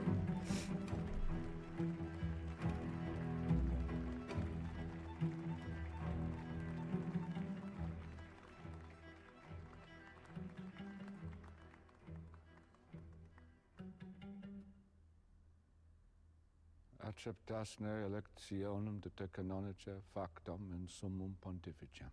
Acceptasne electionem de te canonice factum in summum pontificem.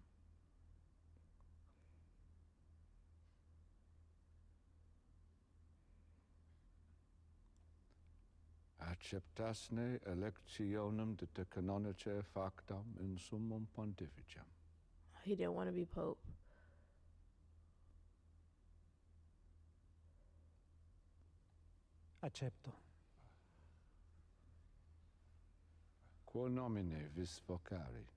Acceptasne electionem de te canonice factum in summum pontificem. He didn't want to be pope. Accetto. Quo nomine vis vocari?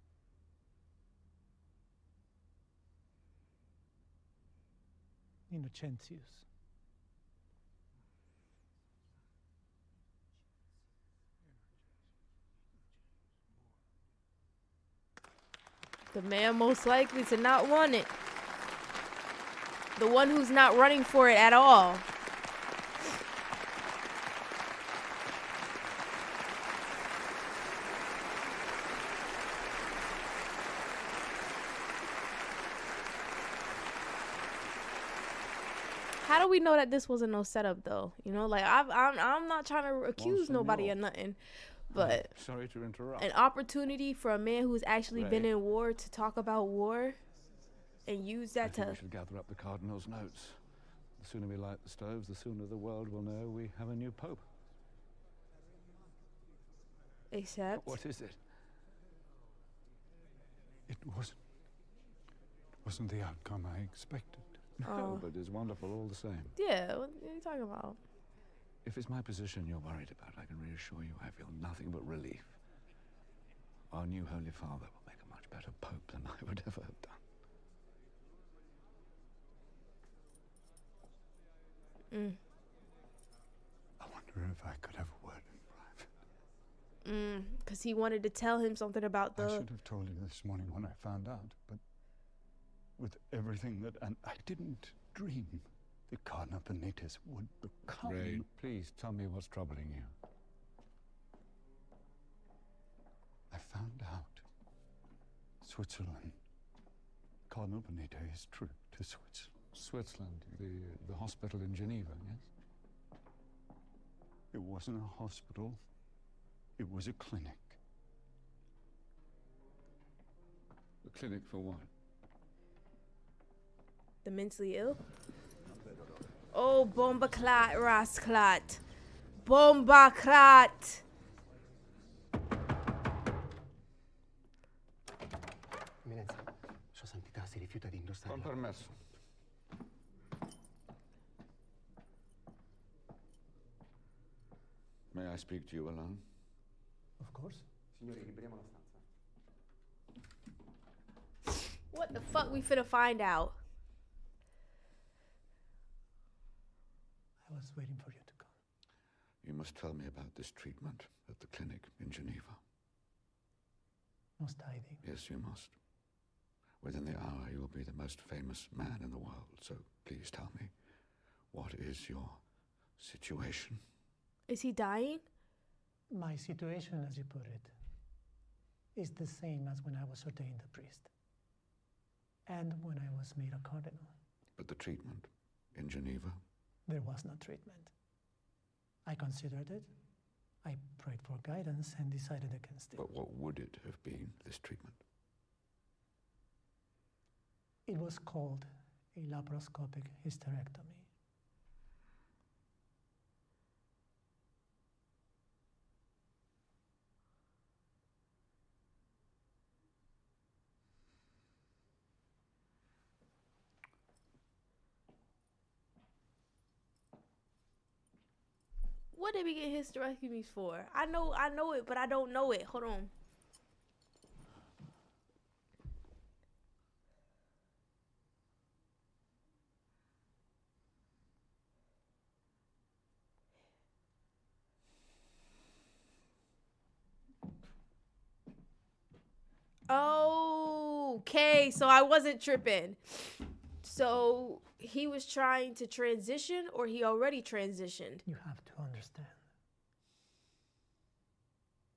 Innocentius. The man most likely to not want it. The one who's not running for it at all. How do we know that this wasn't no setup though? You know, like I'm not trying to accuse nobody of nothing, but Sorry to interrupt. an opportunity for a man who's actually been Ray. in war to talk about war and use that I think to. we should gather up the cardinal's notes. The sooner we light the stoves, the sooner the world will know we have a new pope. Except. What is it? It wasn't the outcome I expected. No, but it's wonderful all the same. Yeah, what are you talking about? If it's my position you're worried about, I can reassure you I feel nothing but relief. Our new Holy Father will make a much better pope than I would ever have done. I wonder if I could have a word in private. Because he wanted to tell him something about the. I should have told you this morning when I found out, but with everything that... And I didn't dream the Cardinal Benitez would become... Ray, please tell me what's troubling you. I found out Switzerland. Cardinal Benitez is true to Switzerland. Switzerland, the hospital in Geneva, yes? It wasn't a hospital. It was a clinic. A clinic for what? The mentally ill? Oh, bomba clot, rasclat. Bomba clot. Eminenza, Sua Santità si rifiuta di indossare. Con permesso. May I speak to you alone? Of course. Signori, liberiamo la stanza. What the fuck we finna find out? I was waiting for you to come. You must tell me about this treatment at the clinic in Geneva. Must I? Yes, you must. Within the hour, you will be the most famous man in the world. So please tell me, what is your situation? Is he dying? My situation, as you put it, is the same as when I was ordained a priest and when I was made a cardinal. But the treatment in Geneva? There was no treatment. I considered it. I prayed for guidance and decided against it. But what would it have been, this treatment? It was called a laparoscopic hysterectomy. What did we get hysterectomies for? I know it, but I don't know it. Hold on. Okay, so I wasn't tripping. So he was trying to transition, or he already transitioned? You have to understand.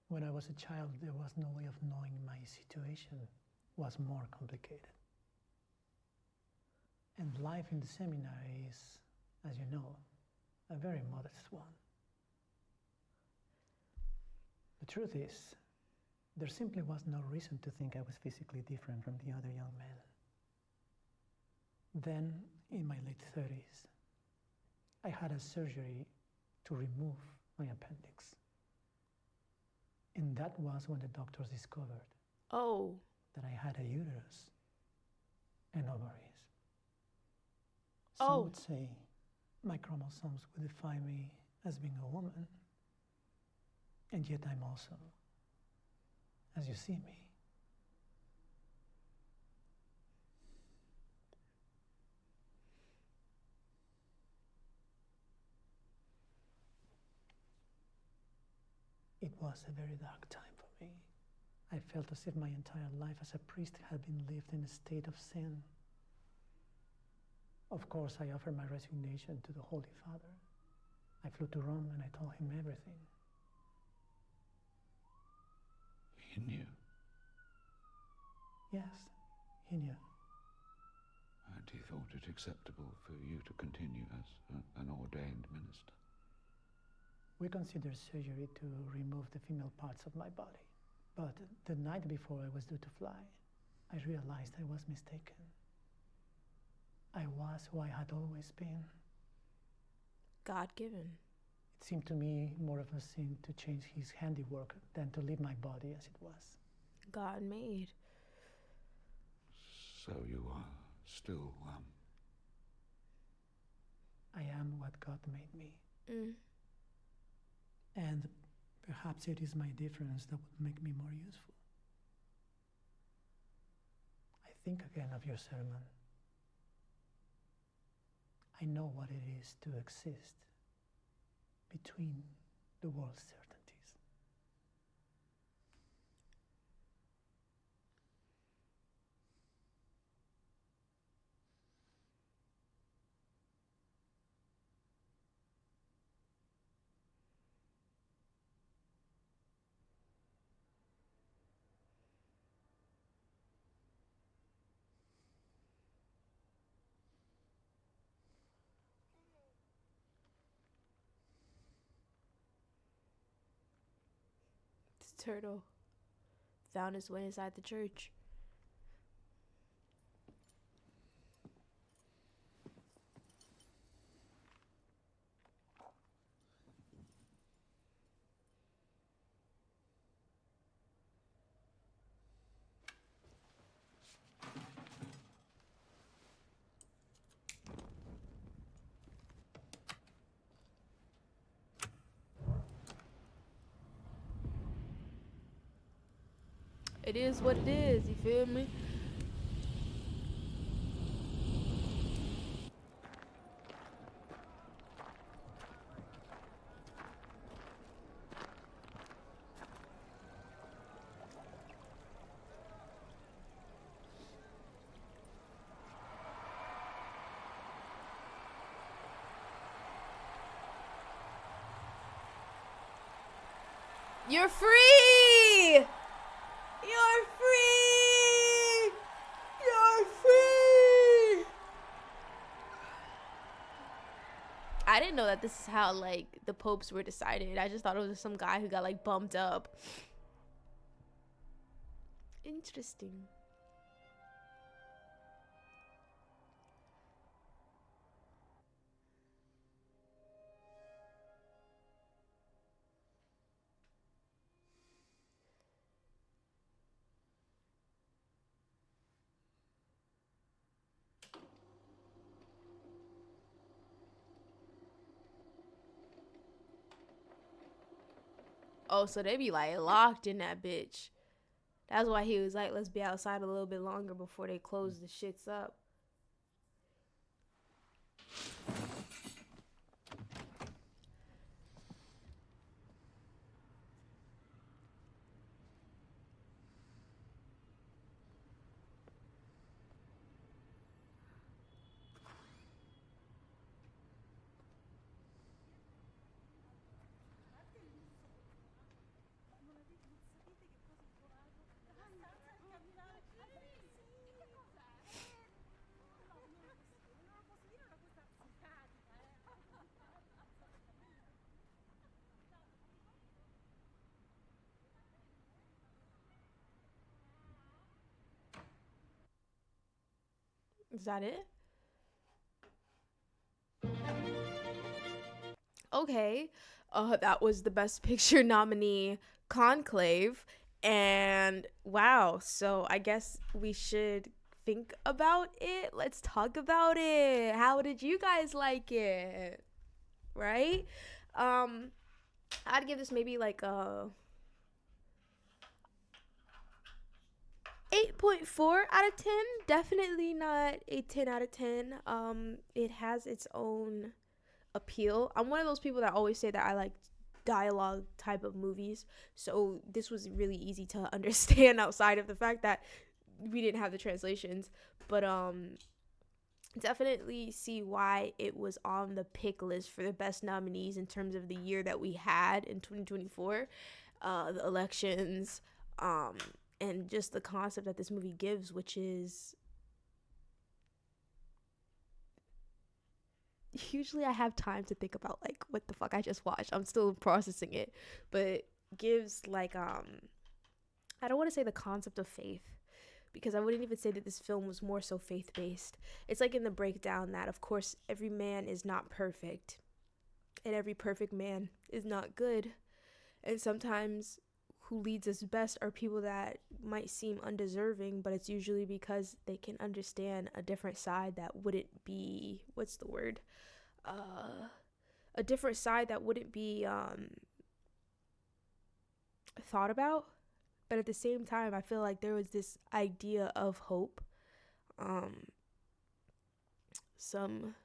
When I was a child, there was no way of knowing my situation was more complicated. And life in the seminary is, as you know, a very modest one. The truth is, there simply was no reason to think I was physically different from the other young men. Then, in my late 30s, I had a surgery to remove my appendix. And that was when the doctors discovered that I had a uterus and ovaries. Some would say my chromosomes would define me as being a woman, and yet I'm also, as you see me. It was a very dark time for me. I felt as if my entire life as a priest had been lived in a state of sin. Of course, I offered my resignation to the Holy Father. I flew to Rome and I told him everything. He knew. Yes, he knew. he thought it acceptable for you to continue as an ordained minister. We considered surgery to remove the female parts of my body. But the night before I was due to fly, I realized I was mistaken. I was who I had always been. God-given. It seemed to me more of a sin to change his handiwork than to leave my body as it was. God-made. So you are still, I am what God made me. Mm. And perhaps it is my difference that would make me more useful. I think again of your sermon. I know what it is to exist between the world's certainties. This turtle found his way inside the church. It is what it is, you feel me? You're free! You're free! You're free! I didn't know that this is how, like, the popes were decided. I just thought it was some guy who got, like, bumped up. Interesting. Oh, so they be like locked in that bitch. That's why he was like, let's be outside a little bit longer before they close the shits up. Is that it? Okay. That was the Best Picture nominee Conclave. And wow, so I guess we should think about it. Let's talk about it. How did you guys like it? Right? I'd give this maybe like a 8.4 out of 10. Definitely not a 10 out of 10. It has its own appeal. I'm one of those people that always say that I like dialogue type of movies, so this was really easy to understand outside of the fact that we didn't have the translations. But definitely see why it was on the pick list for the best nominees in terms of the year that we had in 2024, the elections, and just the concept that this movie gives, which is usually I have time to think about like what the fuck I just watched. I'm still processing it, but gives like I don't want to say the concept of faith, because I wouldn't even say that this film was more so faith-based. It's like in the breakdown that, of course, every man is not perfect, and every perfect man is not good. And sometimes who leads us best are people that might seem undeserving, but it's usually because they can understand a different side that wouldn't be, what's the word? A different side that wouldn't be thought about. But at the same time, I feel like there was this idea of hope. Some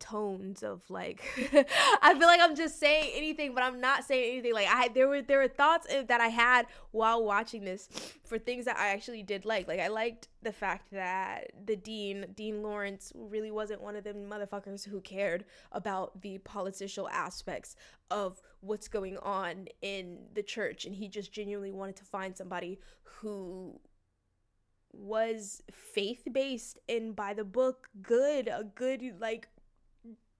tones of like I feel like I'm just saying anything, but I'm not saying anything. Like there were thoughts that I had while watching this for things that I actually did like. Like I liked the fact that the Dean Lawrence really wasn't one of them motherfuckers who cared about the political aspects of what's going on in the church, and he just genuinely wanted to find somebody who was faith-based and by the book, a good like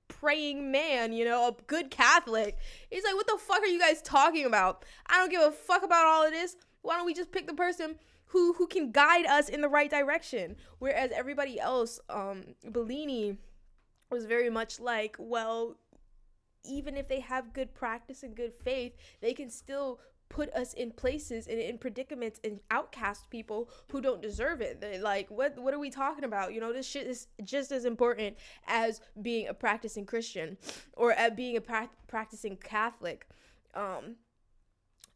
praying man, you know, a good Catholic. He's like, what the fuck are you guys talking about? I don't give a fuck about all of this. Why don't we just pick the person who can guide us in the right direction? Whereas everybody else, Bellini was very much like, well, even if they have good practice and good faith, they can still put us in places and in predicaments and outcast people who don't deserve it. They're like, what are we talking about? You know, this shit is just as important as being a practicing Christian or at being a practicing Catholic.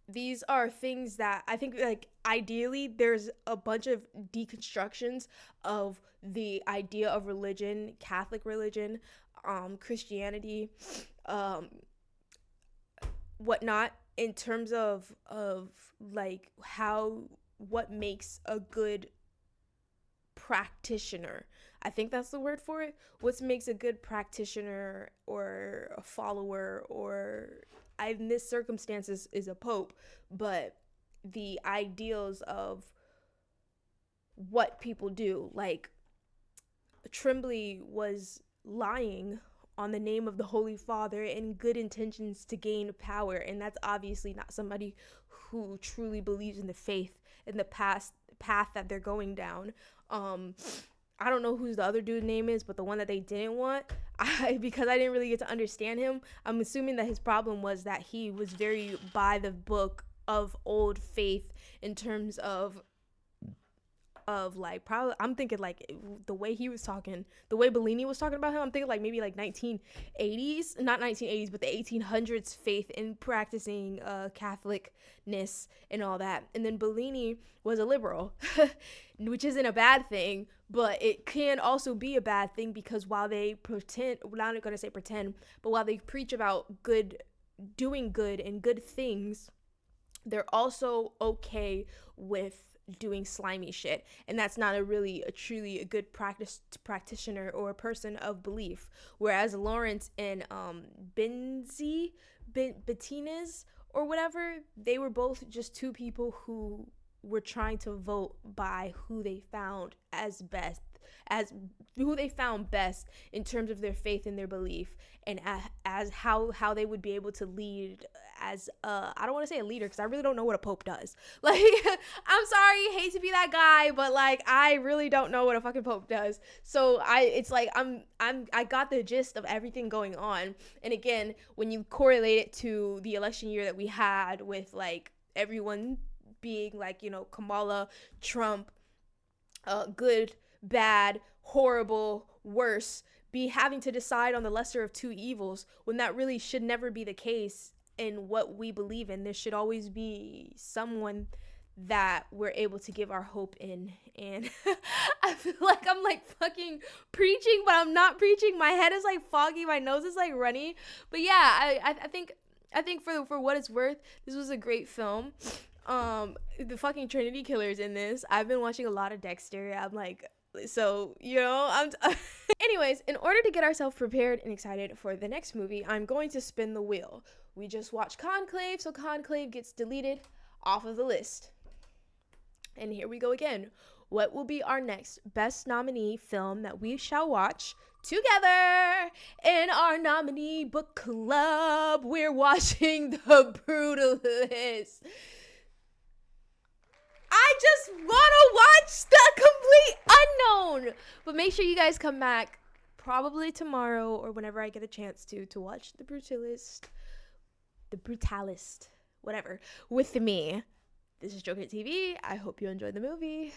These are things that I think, like, ideally there's a bunch of deconstructions of the idea of religion, Catholic religion, Christianity, whatnot, in terms of like what makes a good practitioner. I think that's the word for it. What makes a good practitioner or a follower, or in this circumstance is a pope, but the ideals of what people do. Like Tremblay was lying on the name of the Holy Father in good intentions to gain power, and that's obviously not somebody who truly believes in the faith and the path that they're going down. I don't know whose the other dude's name is, but the one that they didn't want, because I didn't really get to understand him, I'm assuming that his problem was that he was very by the book of old faith in terms of like, probably, I'm thinking like the way he was talking, the way Bellini was talking about him, I'm thinking like maybe like 1980s, not 1980s, but the 1800s faith in practicing Catholicness and all that. And then Bellini was a liberal, which isn't a bad thing, but it can also be a bad thing, because while they pretend, well, I'm not going to say pretend, but while they preach about doing good and good things, they're also okay with doing slimy shit, and that's not a truly a good practitioner or a person of belief. Whereas Lawrence and Bettinez or whatever, they were both just two people who were trying to vote by who they found best in terms of their faith and their belief, and as how they would be able to lead as I don't want to say a leader, because I really don't know what a pope does. Like, I'm sorry, hate to be that guy, but like I really don't know what a fucking pope does. So it's like I got the gist of everything going on. And again, when you correlate it to the election year that we had with like everyone being like, you know, Kamala, Trump, good, bad, horrible, worse, be having to decide on the lesser of two evils, when that really should never be the case in what we believe in. There should always be someone that we're able to give our hope in. And I feel like I'm like fucking preaching, but I'm not preaching. My head is like foggy, my nose is like runny. But yeah, I think for what it's worth, this was a great film. The fucking Trinity Killers in this. I've been watching a lot of Dexter. I'm like, so, you know, anyways, in order to get ourselves prepared and excited for the next movie, I'm going to spin the wheel. We just watched Conclave, so Conclave gets deleted off of the list. And here we go again. What will be our next best nominee film that we shall watch together in our nominee book club. We're watching The Brutalist. I just want to watch The Complete Unknown. But make sure you guys come back probably tomorrow or whenever I get a chance to watch The Brutalist, whatever, with me. This is Joker TV. I hope you enjoyed the movie.